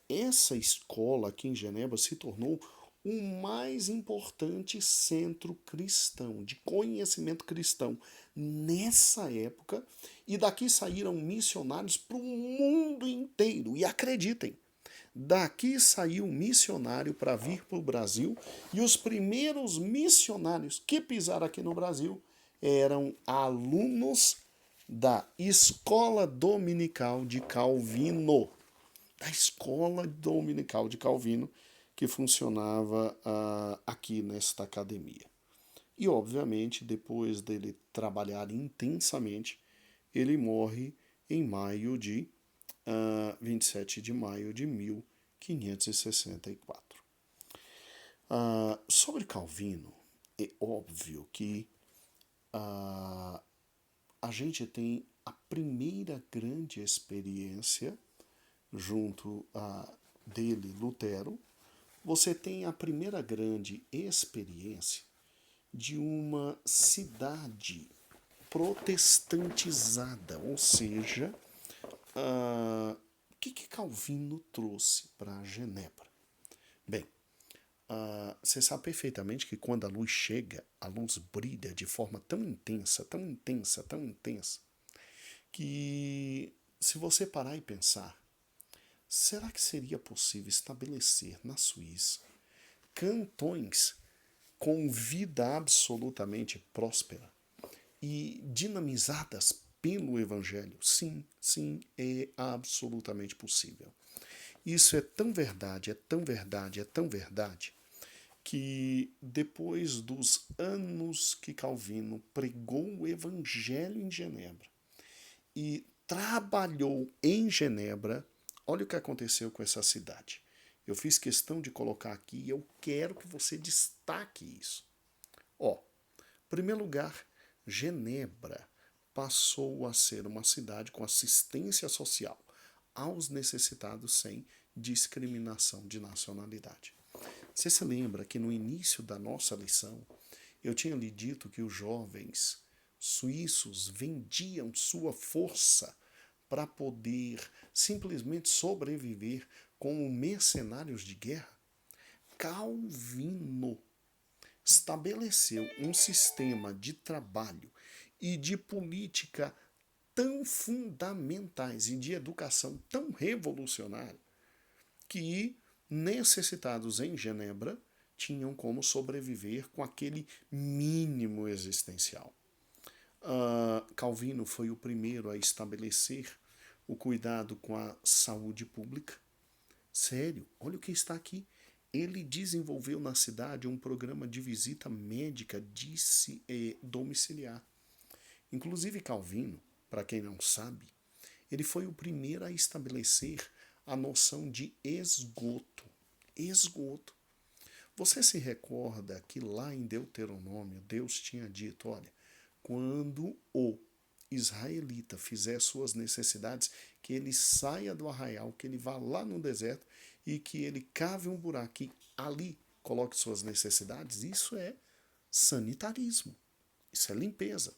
Essa escola aqui em Genebra se tornou o mais importante centro cristão, de conhecimento cristão nessa época, e daqui saíram missionários para o mundo inteiro. E acreditem, daqui saiu um missionário para vir para o Brasil, e os primeiros missionários que pisaram aqui no Brasil eram alunos da Escola Dominical de Calvino. Da Escola Dominical de Calvino, que funcionava aqui nesta academia. E, obviamente, depois dele trabalhar intensamente, ele morre em 27 de maio de 1564. Sobre Calvino, é óbvio que a gente tem a primeira grande experiência junto dele, Lutero. Você tem a primeira grande experiência de uma cidade protestantizada, ou seja, o que Calvino trouxe para Genebra? Bem, você sabe perfeitamente que quando a luz chega, a luz brilha de forma tão intensa, tão intensa, tão intensa, que se você parar e pensar, será que seria possível estabelecer na Suíça cantões com vida absolutamente próspera e dinamizadas pelo Evangelho? Sim, sim, é absolutamente possível. Isso é tão verdade, é tão verdade, é tão verdade, que depois dos anos que Calvino pregou o Evangelho em Genebra e trabalhou em Genebra, olha o que aconteceu com essa cidade. Eu fiz questão de colocar aqui e eu quero que você destaque isso. Ó, em primeiro lugar, Genebra passou a ser uma cidade com assistência social aos necessitados sem discriminação de nacionalidade. Você se lembra que no início da nossa lição eu tinha lhe dito que os jovens suíços vendiam sua força para poder simplesmente sobreviver como mercenários de guerra? Calvino estabeleceu um sistema de trabalho e de política tão fundamentais e de educação tão revolucionário que necessitados em Genebra tinham como sobreviver com aquele mínimo existencial. Calvino foi o primeiro a estabelecer o cuidado com a saúde pública. Sério, olha o que está aqui. Ele desenvolveu na cidade um programa de visita médica domiciliar. Inclusive Calvino, para quem não sabe, ele foi o primeiro a estabelecer a noção de esgoto. Esgoto. Você se recorda que lá em Deuteronômio Deus tinha dito, olha, quando o israelita fizer suas necessidades, que ele saia do arraial, que ele vá lá no deserto e que ele cave um buraco e ali coloque suas necessidades. Isso é sanitarismo, isso é limpeza.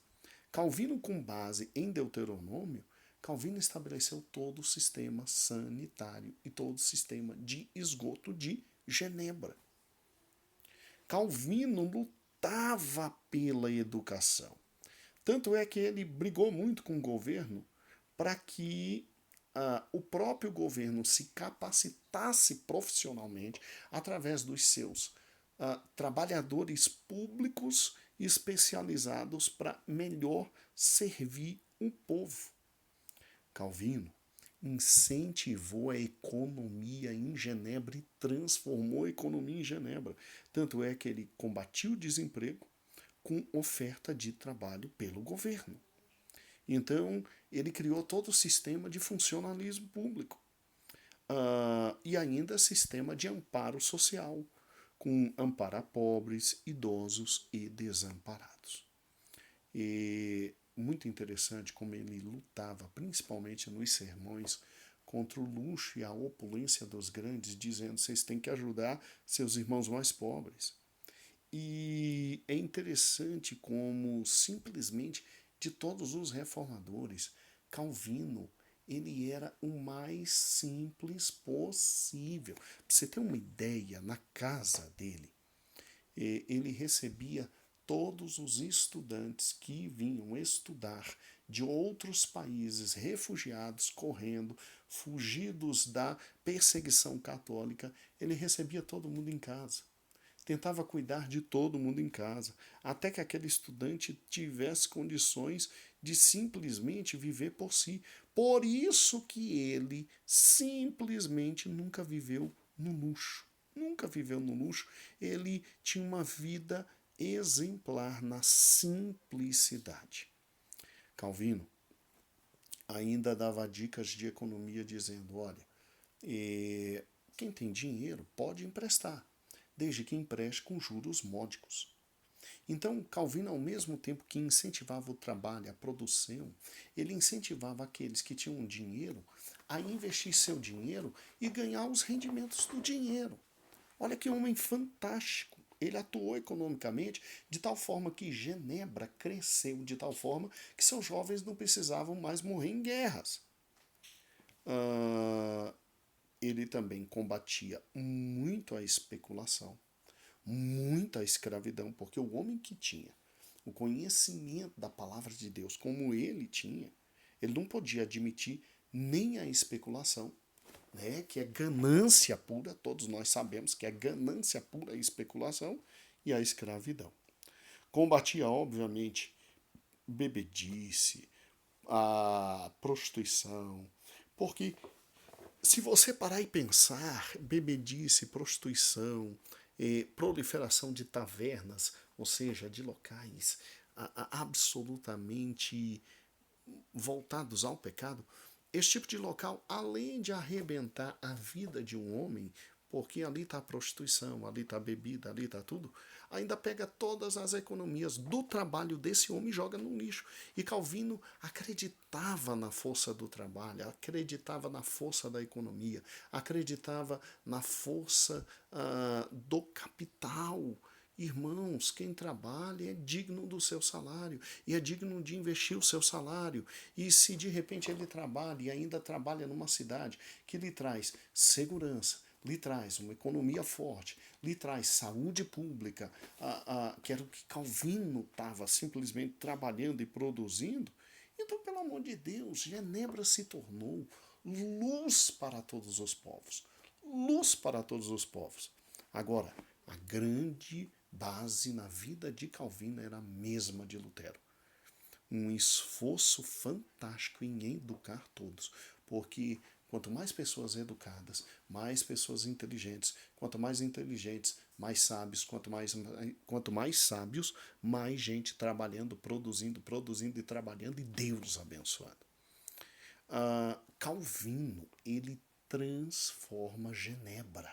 Calvino, com base em Deuteronômio, Calvino estabeleceu todo o sistema sanitário e todo o sistema de esgoto de Genebra. Calvino lutava pela educação. Tanto é que ele brigou muito com o governo para que o próprio governo se capacitasse profissionalmente através dos seus trabalhadores públicos especializados para melhor servir o povo. Calvino incentivou a economia em Genebra e transformou a economia em Genebra. Tanto é que ele combatiu o desemprego com oferta de trabalho pelo governo. Então, ele criou todo o sistema de funcionalismo público. E ainda sistema de amparo social, com amparo a pobres, idosos e desamparados. E muito interessante como ele lutava, principalmente nos sermões, contra o luxo e a opulência dos grandes, dizendo: vocês têm que ajudar seus irmãos mais pobres. E é interessante como simplesmente de todos os reformadores, Calvino ele era o mais simples possível. Para você ter uma ideia, na casa dele, ele recebia todos os estudantes que vinham estudar de outros países, refugiados, correndo, fugidos da perseguição católica, ele recebia todo mundo em casa. Tentava cuidar de todo mundo em casa, até que aquele estudante tivesse condições de simplesmente viver por si. Por isso que ele simplesmente nunca viveu no luxo. Nunca viveu no luxo. Ele tinha uma vida exemplar na simplicidade. Calvino ainda dava dicas de economia dizendo, olha, quem tem dinheiro pode emprestar, desde que empreste com juros módicos. Então, Calvino, ao mesmo tempo que incentivava o trabalho, a produção, ele incentivava aqueles que tinham dinheiro a investir seu dinheiro e ganhar os rendimentos do dinheiro. Olha que homem fantástico. ele atuou economicamente de tal forma que Genebra cresceu de tal forma que seus jovens não precisavam mais morrer em guerras. Ele também combatia muito a especulação, muito a escravidão, porque o homem que tinha o conhecimento da palavra de Deus como ele tinha, ele não podia admitir nem a especulação, né, que é ganância pura, todos nós sabemos que é ganância pura a especulação e a escravidão. Combatia, obviamente, bebedice, a prostituição, porque se você parar e pensar, bebedice, prostituição, proliferação de tavernas, ou seja, de locais absolutamente voltados ao pecado, esse tipo de local, além de arrebentar a vida de um homem, porque ali está a prostituição, ali está a bebida, ali está tudo, ainda pega todas as economias do trabalho desse homem e joga no lixo. E Calvino acreditava na força do trabalho, acreditava na força da economia, acreditava na força do capital. Irmãos, quem trabalha é digno do seu salário e é digno de investir o seu salário. E se de repente ele trabalha e ainda trabalha numa cidade que lhe traz segurança, lhe traz uma economia forte, lhe traz saúde pública, que era o que Calvino estava simplesmente trabalhando e produzindo, então, pelo amor de Deus, Genebra se tornou luz para todos os povos. Luz para todos os povos. Agora, a grande base na vida de Calvino era a mesma de Lutero. Um esforço fantástico em educar todos, porque quanto mais pessoas educadas, mais pessoas inteligentes, quanto mais inteligentes, mais sábios, quanto mais sábios, mais gente trabalhando, produzindo e trabalhando e Deus abençoado. Calvino, ele transforma Genebra.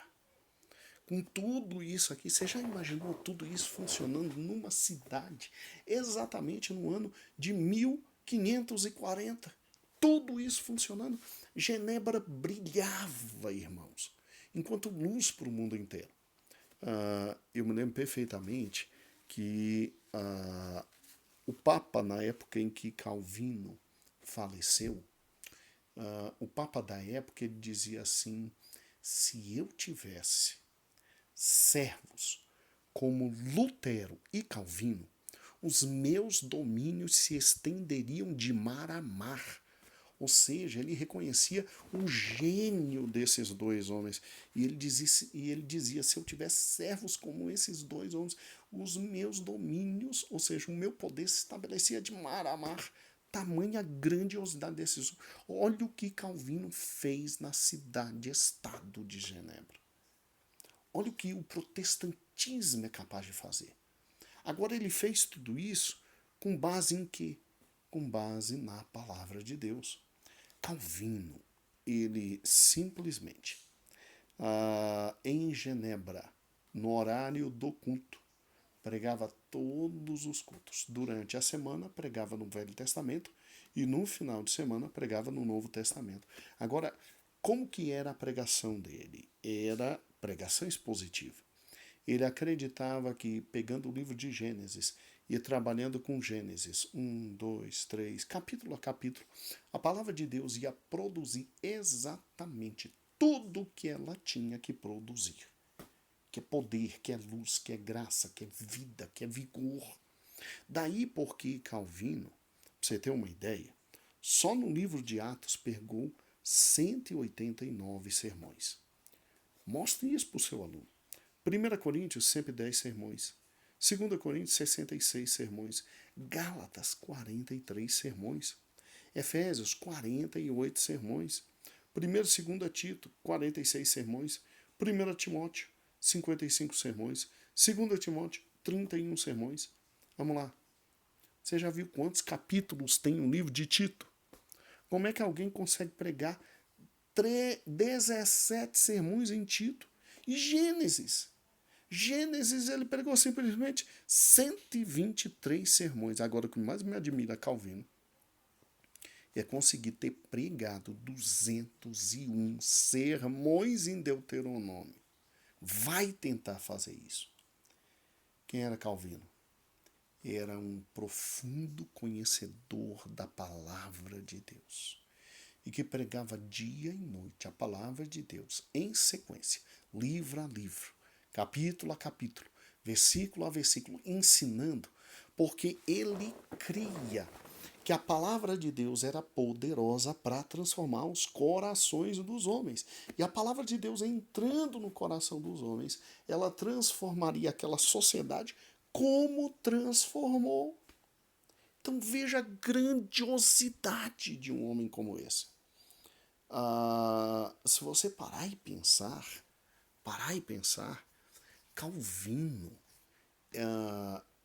Com tudo isso aqui, você já imaginou tudo isso funcionando numa cidade exatamente no ano de 1540? Tudo isso funcionando. Genebra brilhava, irmãos, enquanto luz para o mundo inteiro. Eu me lembro perfeitamente que o Papa, na época em que Calvino faleceu, o Papa da época ele dizia assim: se eu tivesse servos como Lutero e Calvino, os meus domínios se estenderiam de mar a mar. Ou seja, ele reconhecia o gênio desses dois homens. E ele dizia: se eu tivesse servos como esses dois homens, os meus domínios, ou seja, o meu poder se estabelecia de mar a mar. Tamanha grandiosidade desses. Olha o que Calvino fez na cidade-estado de Genebra. Olha o que o protestantismo é capaz de fazer. Agora ele fez tudo isso com base em quê? Com base na palavra de Deus. Calvino, ele simplesmente, em Genebra, no horário do culto, pregava todos os cultos. Durante a semana, pregava no Velho Testamento e no final de semana, pregava no Novo Testamento. Agora, como que era a pregação dele? Era pregação expositiva. Ele acreditava que, pegando o livro de Gênesis e trabalhando com Gênesis 1, 2, 3, capítulo a capítulo, a palavra de Deus ia produzir exatamente tudo que ela tinha que produzir. Que é poder, que é luz, que é graça, que é vida, que é vigor. Daí porque Calvino, para você ter uma ideia, só no livro de Atos pregou 189 sermões. Mostre isso para o seu aluno. 1 Coríntios, 110 sermões. 2 Coríntios, 66 sermões. Gálatas, 43 sermões. Efésios, 48 sermões. 1 e 2 Tito, 46 sermões. 1 Timóteo, 55 sermões. 2 Timóteo, 31 sermões. Vamos lá. Você já viu quantos capítulos tem um livro de Tito? Como é que alguém consegue pregar 17 sermões em Tito? E Gênesis ele pregou simplesmente 123 sermões. Agora, o que mais me admira Calvino é conseguir ter pregado 201 sermões em Deuteronômio. Vai tentar fazer isso. Quem era Calvino? Era um profundo conhecedor da palavra de Deus e que pregava dia e noite a palavra de Deus em sequência, livro a livro, capítulo a capítulo, versículo a versículo, ensinando, porque ele cria que a palavra de Deus era poderosa para transformar os corações dos homens. E a palavra de Deus entrando no coração dos homens, ela transformaria aquela sociedade como transformou. Então veja a grandiosidade de um homem como esse. Se você parar e pensar, Calvino,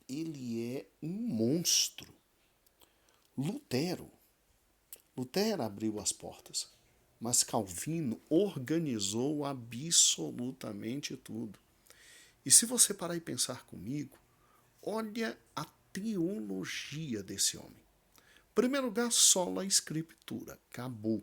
ele é um monstro. Lutero abriu as portas, mas Calvino organizou absolutamente tudo. E se você parar e pensar comigo, olha a teologia desse homem. Em primeiro lugar, sola escritura, acabou.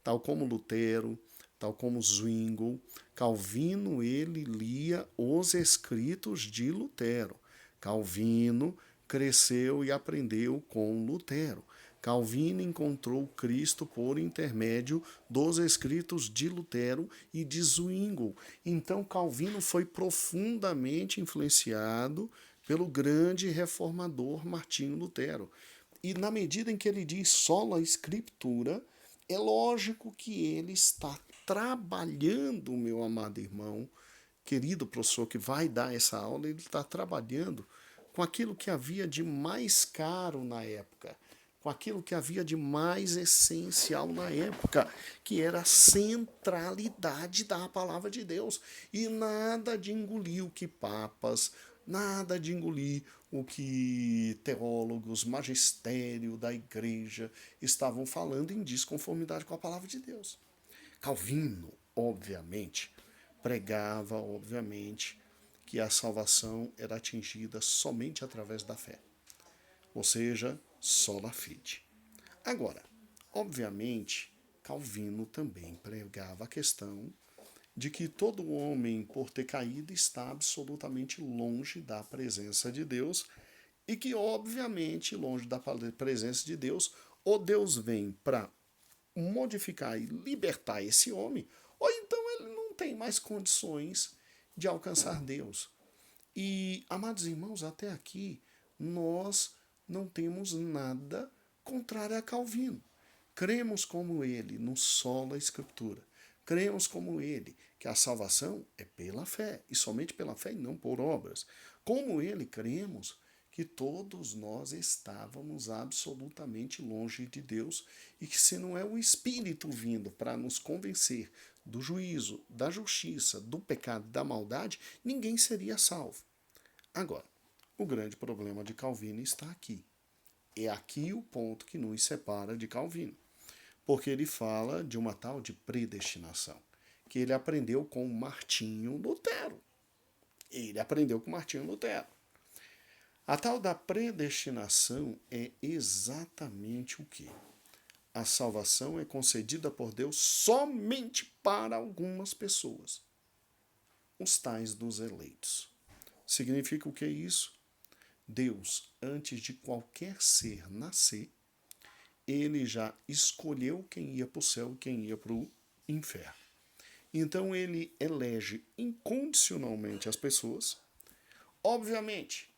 Tal como Lutero, tal como Zwingli, Calvino ele lia os escritos de Lutero. Calvino cresceu e aprendeu com Lutero. Calvino encontrou Cristo por intermédio dos escritos de Lutero e de Zwingli. Então Calvino foi profundamente influenciado pelo grande reformador Martinho Lutero. E na medida em que ele diz sola escritura, é lógico que ele está trabalhando, meu amado irmão, querido professor que vai dar essa aula, ele está trabalhando com aquilo que havia de mais caro na época, com aquilo que havia de mais essencial na época, que era a centralidade da palavra de Deus. E nada de engolir o que papas, nada de engolir o que teólogos, magistério da igreja estavam falando em desconformidade com a palavra de Deus. Calvino, obviamente, pregava, obviamente, que a salvação era atingida somente através da fé, ou seja, sola fide. Agora, obviamente, Calvino também pregava a questão de que todo homem, por ter caído, está absolutamente longe da presença de Deus e que, obviamente, longe da presença de Deus, ou Deus vem para modificar e libertar esse homem, ou então ele não tem mais condições de alcançar Deus. E, amados irmãos, até aqui nós não temos nada contrário a Calvino. Cremos como ele no sola escritura. Cremos como ele que a salvação é pela fé, e somente pela fé e não por obras. Como ele, cremos que todos nós estávamos absolutamente longe de Deus e que se não é o Espírito vindo para nos convencer do juízo, da justiça, do pecado, da maldade, ninguém seria salvo. Agora, o grande problema de Calvino está aqui. É aqui o ponto que nos separa de Calvino. Porque ele fala de uma tal de predestinação, que ele aprendeu com Martinho Lutero. A tal da predestinação é exatamente o quê? A salvação é concedida por Deus somente para algumas pessoas, os tais dos eleitos. Significa o que é isso? Deus, antes de qualquer ser nascer, ele já escolheu quem ia para o céu e quem ia para o inferno. Então ele elege incondicionalmente as pessoas. Obviamente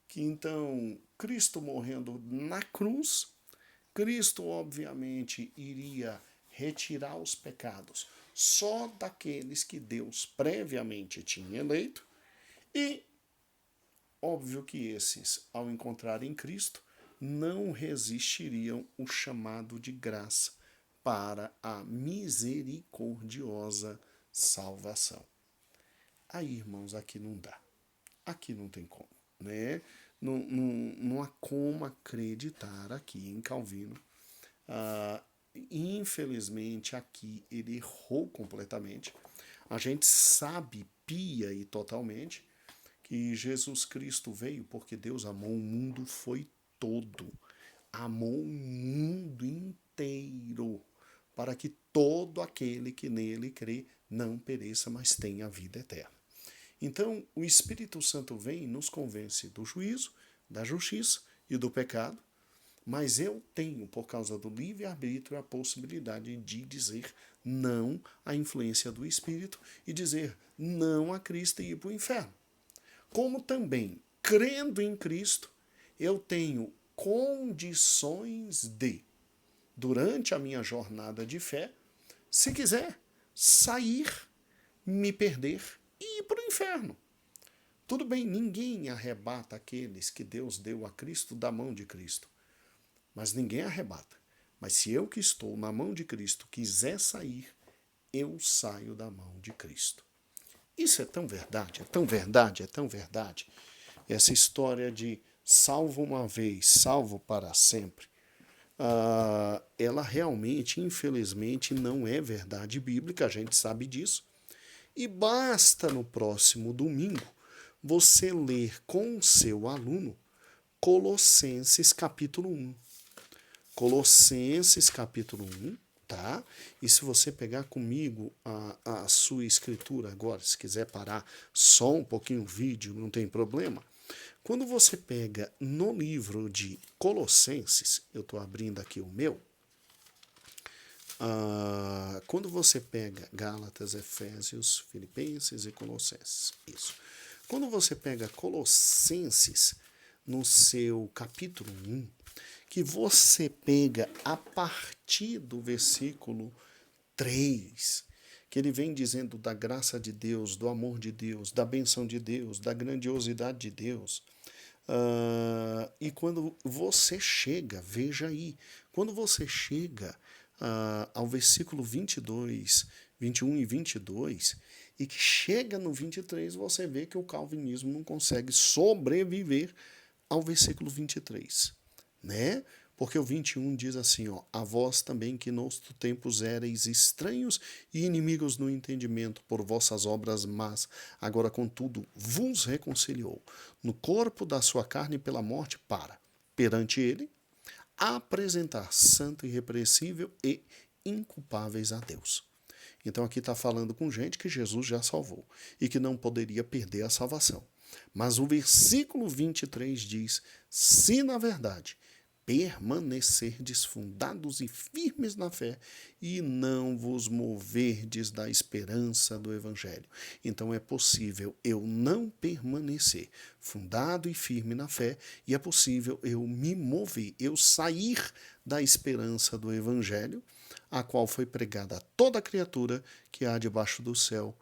que então Cristo morrendo na cruz, Cristo obviamente iria retirar os pecados só daqueles que Deus previamente tinha eleito e óbvio que esses, ao encontrarem Cristo, não resistiriam o chamado de graça para a misericordiosa salvação. Aí, irmãos, aqui não dá. Aqui não tem como, né? Não há como acreditar aqui em Calvino. Infelizmente, aqui ele errou completamente. A gente sabe pia e totalmente que Jesus Cristo veio porque Deus amou o mundo foi todo. Amou o mundo inteiro para que todo aquele que nele crê não pereça, mas tenha vida eterna. Então, o Espírito Santo vem e nos convence do juízo, da justiça e do pecado, mas eu tenho, por causa do livre-arbítrio, a possibilidade de dizer não à influência do Espírito e dizer não a Cristo e ir para o inferno. Como também, crendo em Cristo, eu tenho condições de, durante a minha jornada de fé, se quiser, sair, me perder e ir para o inferno. Tudo bem, ninguém arrebata aqueles que Deus deu a Cristo da mão de Cristo. Mas ninguém arrebata. Mas se eu que estou na mão de Cristo quiser sair, eu saio da mão de Cristo. Isso é tão verdade, é tão verdade, é tão verdade. Essa história de salvo uma vez, salvo para sempre, ela realmente, infelizmente, não é verdade bíblica, a gente sabe disso. E basta no próximo domingo você ler com o seu aluno Colossenses capítulo 1. Colossenses capítulo 1, tá? E se você pegar comigo a sua escritura agora, se quiser parar só um pouquinho o vídeo, não tem problema. Quando você pega no livro de Colossenses, eu estou abrindo aqui o meu, quando você pega Gálatas, Efésios, Filipenses e Colossenses, isso. Quando você pega Colossenses no seu capítulo 1, que você pega a partir do versículo 3, que ele vem dizendo da graça de Deus, do amor de Deus, da benção de Deus, da grandiosidade de Deus. E quando você chega, veja aí, quando você chega ao versículo 22, 21 e 22, e que chega no 23, você vê que o calvinismo não consegue sobreviver ao versículo 23, né? Porque o 21 diz assim, ó, a vós também que nos tempos éreis estranhos e inimigos no entendimento por vossas obras más, agora contudo vos reconciliou no corpo da sua carne pela morte para, perante ele, apresentar santo, irrepreensível e inculpáveis a Deus. Então aqui está falando com gente que Jesus já salvou e que não poderia perder a salvação. Mas o versículo 23 diz, se na verdade permanecerdes fundados e firmes na fé e não vos moverdes da esperança do Evangelho. Então é possível eu não permanecer fundado e firme na fé e é possível eu me mover, eu sair da esperança do Evangelho, a qual foi pregada a toda criatura que há debaixo do céu,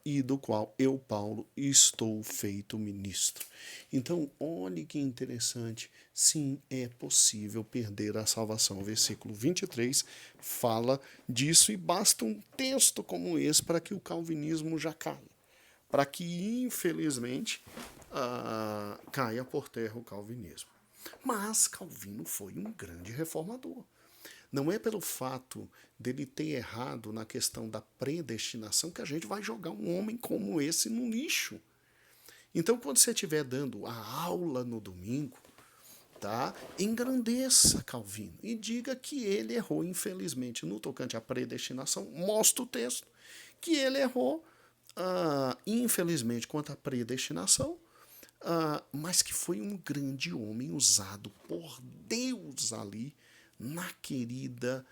e do qual eu, Paulo, estou feito ministro. Então, olhe que interessante, sim, é possível perder a salvação. O versículo 23 fala disso e basta um texto como esse para que o calvinismo já caia, para que, infelizmente, caia por terra o calvinismo. Mas Calvino foi um grande reformador. Não é pelo fato dele ter errado na questão da predestinação que a gente vai jogar um homem como esse no lixo. Então, quando você estiver dando a aula no domingo, tá? Engrandeça Calvino e diga que ele errou, infelizmente, no tocante à predestinação. Mostra o texto que ele errou, infelizmente, quanto à predestinação, mas que foi um grande homem usado por Deus ali na querida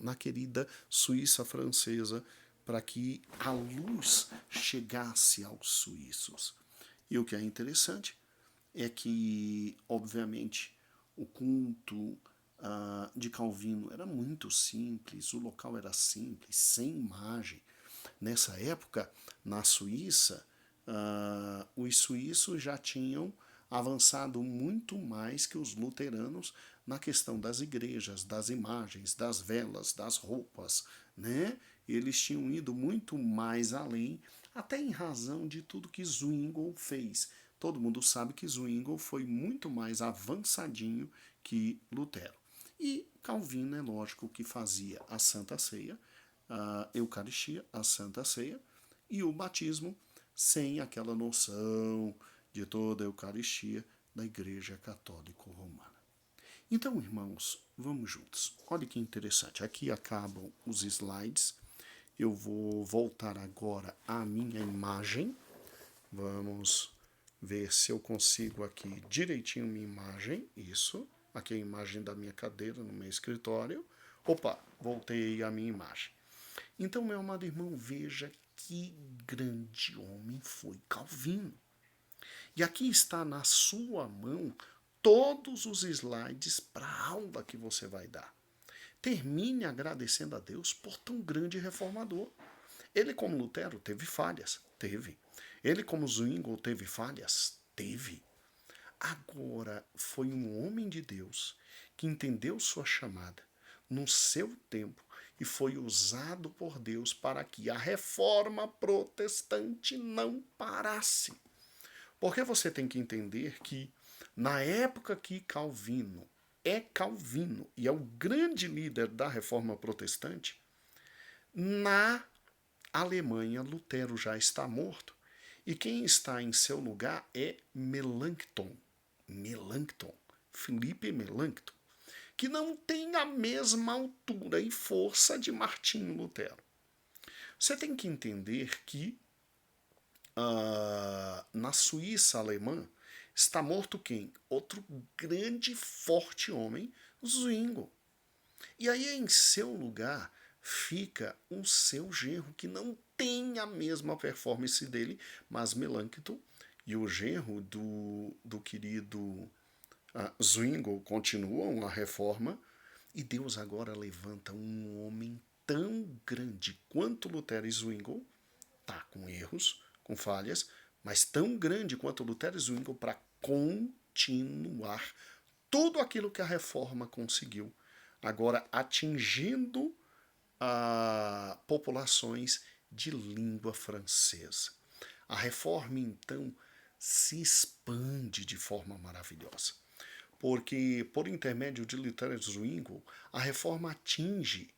na querida Suíça francesa, para que a luz chegasse aos suíços. E o que é interessante é que, obviamente, o culto de Calvino era muito simples, o local era simples, sem imagem. Nessa época, na Suíça, os suíços já tinham avançado muito mais que os luteranos na questão das igrejas, das imagens, das velas, das roupas, né? Eles tinham ido muito mais além, até em razão de tudo que Zwingli fez. Todo mundo sabe que Zwingli foi muito mais avançadinho que Lutero. E Calvino, é lógico, que fazia a Santa Ceia, a Eucaristia, a Santa Ceia, e o batismo sem aquela noção de toda a Eucaristia da Igreja Católica Romana. Então, irmãos, vamos juntos. Olha que interessante. Aqui acabam os slides Eu vou voltar agora à minha imagem. Vamos ver se eu consigo aqui direitinho minha imagem. Isso. Aqui é a imagem da minha cadeira no meu escritório. Opa, voltei à minha imagem. Então, meu amado irmão, veja que grande homem foi Calvino. E aqui está na sua mão todos os slides para a aula que você vai dar. Termine agradecendo a Deus por tão grande reformador. Ele, como Lutero, teve falhas? Teve. Ele, como Zwingli, teve falhas? Teve. Agora, foi um homem de Deus que entendeu sua chamada no seu tempo e foi usado por Deus para que a reforma protestante não parasse. Porque você tem que entender que, na época que Calvino é Calvino e é o grande líder da reforma protestante, na Alemanha, Lutero já está morto e quem está em seu lugar é Melanchthon. Felipe Melanchthon, que não tem a mesma altura e força de Martinho Lutero. Você tem que entender que na Suíça alemã está morto quem? Outro grande e forte homem, Zwingli. E aí em seu lugar fica o seu genro, que não tem a mesma performance dele, mas Melanchthon e o genro do querido Zwingli continuam a reforma, e Deus agora levanta um homem tão grande quanto Lutero e Zwingli, tá com erros, com falhas, mas tão grande quanto Lutero e Zwingli para continuar tudo aquilo que a reforma conseguiu, agora atingindo populações de língua francesa. A reforma, então, se expande de forma maravilhosa, porque, por intermédio de Lutero e Zwingli, a reforma atinge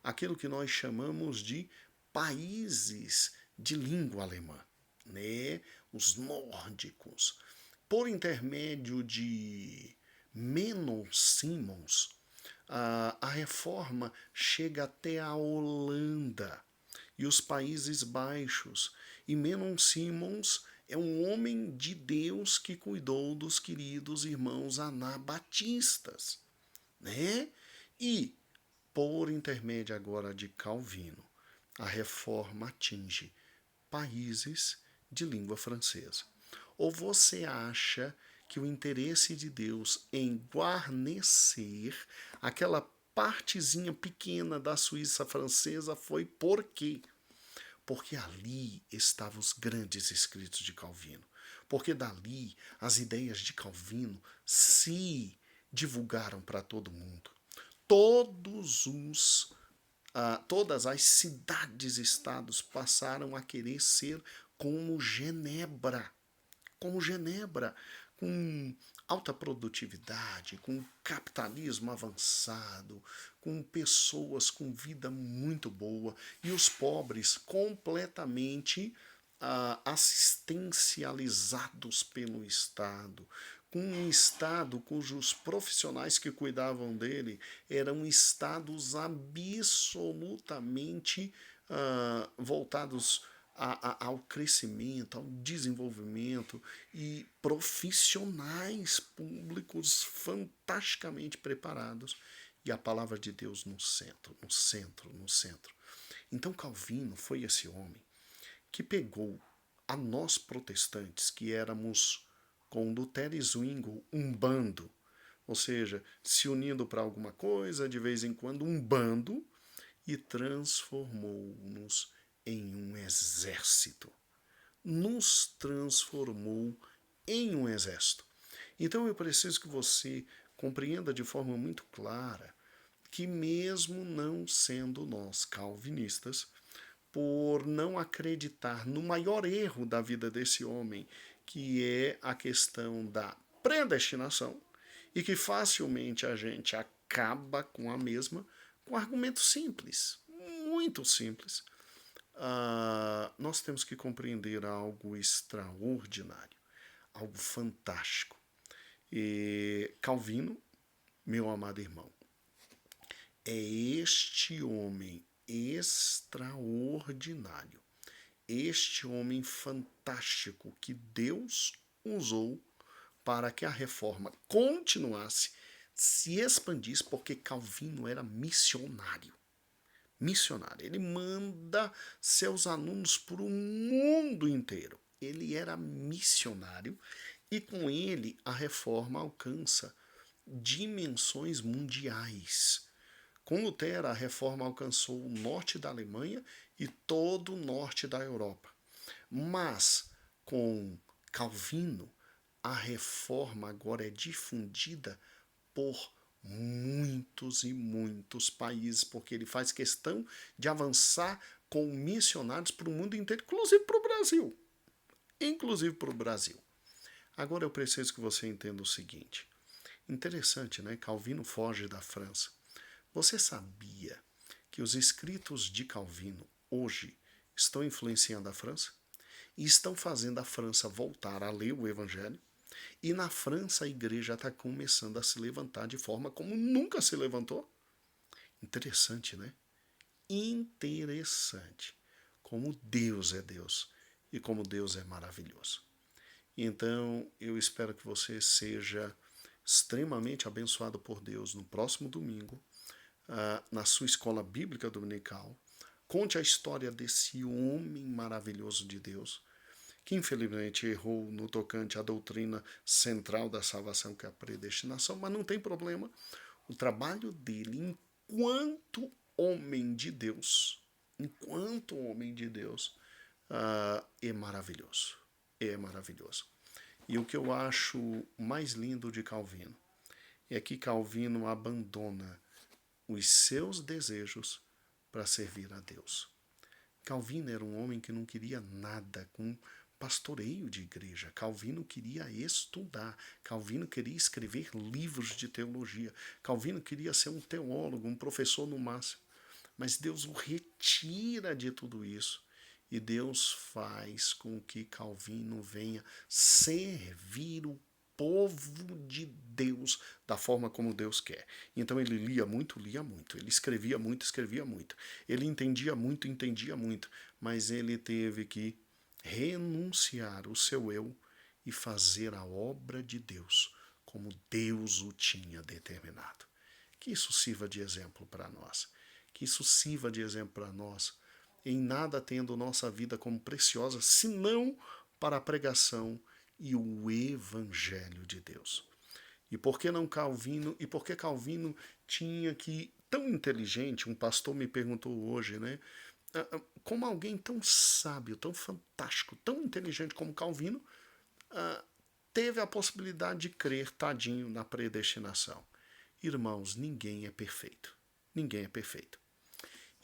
aquilo que nós chamamos de países de língua alemã, né? Os nórdicos. Por intermédio de Menon Simons, a reforma chega até a Holanda e os Países Baixos. E Menon Simons é um homem de Deus que cuidou dos queridos irmãos anabatistas, né? E, por intermédio agora de Calvino, a reforma atinge países de língua francesa. Ou você acha que o interesse de Deus em guarnecer aquela partezinha pequena da Suíça francesa foi por quê? Porque ali estavam os grandes escritos de Calvino. Porque dali as ideias de Calvino se divulgaram para todo mundo. Todas as cidades-estados passaram a querer ser como Genebra, com alta produtividade, com capitalismo avançado, com pessoas com vida muito boa e os pobres completamente assistencializados pelo Estado, com um Estado cujos profissionais que cuidavam dele eram estados absolutamente voltados ao crescimento, ao desenvolvimento e profissionais públicos fantasticamente preparados e a palavra de Deus no centro, no centro, no centro. Então Calvino foi esse homem que pegou a nós protestantes, que éramos com Lutero e Zwingli um bando, ou seja, se unindo para alguma coisa, de vez em quando um bando, e transformou-nos em um exército. Nos transformou em um exército. Então eu preciso que você compreenda de forma muito clara que, mesmo não sendo nós calvinistas, por não acreditar no maior erro da vida desse homem, que é a questão da predestinação, e que facilmente a gente acaba com a mesma com argumentos simples, muito simples. Nós temos que compreender algo extraordinário, algo fantástico. E Calvino, meu amado irmão, É este homem extraordinário, este homem fantástico que Deus usou para que a reforma continuasse, se expandisse, porque Calvino era missionário. Missionário. Ele manda seus alunos para o mundo inteiro. Ele era missionário e com ele a reforma alcança dimensões mundiais. Com Lutero, a reforma alcançou o norte da Alemanha e todo o norte da Europa. Mas com Calvino, a reforma agora é difundida por muitos e muitos países, porque ele faz questão de avançar com missionários para o mundo inteiro, inclusive para o Brasil. Inclusive para o Brasil. Agora eu preciso que você entenda o seguinte. Interessante, né? Calvino foge da França. Você sabia que os escritos de Calvino hoje estão influenciando a França? E estão fazendo a França voltar a ler o Evangelho? E na França a igreja está começando a se levantar de forma como nunca se levantou? Interessante, né? Interessante. Como Deus é Deus e como Deus é maravilhoso. Então, eu espero que você seja extremamente abençoado por Deus no próximo domingo, na sua escola bíblica dominical. Conte a história desse homem maravilhoso de Deus, que infelizmente errou no tocante à doutrina central da salvação, que é a predestinação, mas não tem problema. O trabalho dele enquanto homem de Deus, é maravilhoso. É maravilhoso. E o que eu acho mais lindo de Calvino é que Calvino abandona os seus desejos para servir a Deus. Calvino era um homem que não queria nada com pastoreio de igreja. Calvino queria estudar. Calvino queria escrever livros de teologia. Calvino queria ser um teólogo, um professor no máximo. Mas Deus o retira de tudo isso. E Deus faz com que Calvino venha servir o povo de Deus da forma como Deus quer. Então ele lia muito. Ele escrevia muito. Ele entendia muito. Mas ele teve que renunciar o seu eu e fazer a obra de Deus como Deus o tinha determinado. Que isso sirva de exemplo para nós. Que isso sirva de exemplo para nós, em nada tendo nossa vida como preciosa, senão para a pregação e o Evangelho de Deus. E por que não Calvino? E por que Calvino tinha que, tão inteligente, um pastor me perguntou hoje, né? Como alguém tão sábio, tão fantástico, tão inteligente como Calvino, teve a possibilidade de crer, tadinho, na predestinação. Irmãos, ninguém é perfeito. Ninguém é perfeito.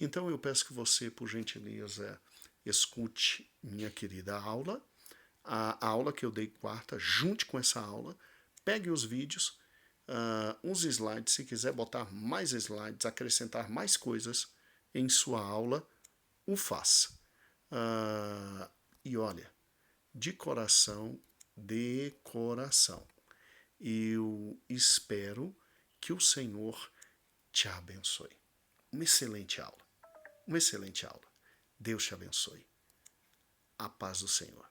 Então eu peço que você, por gentileza, escute minha querida aula, a aula que eu dei quarta, junte com essa aula, pegue os vídeos, uns slides, se quiser botar mais slides, acrescentar mais coisas em sua aula, o faça. E olha, de coração, eu espero que o Senhor te abençoe. Uma excelente aula. Deus te abençoe. A paz do Senhor.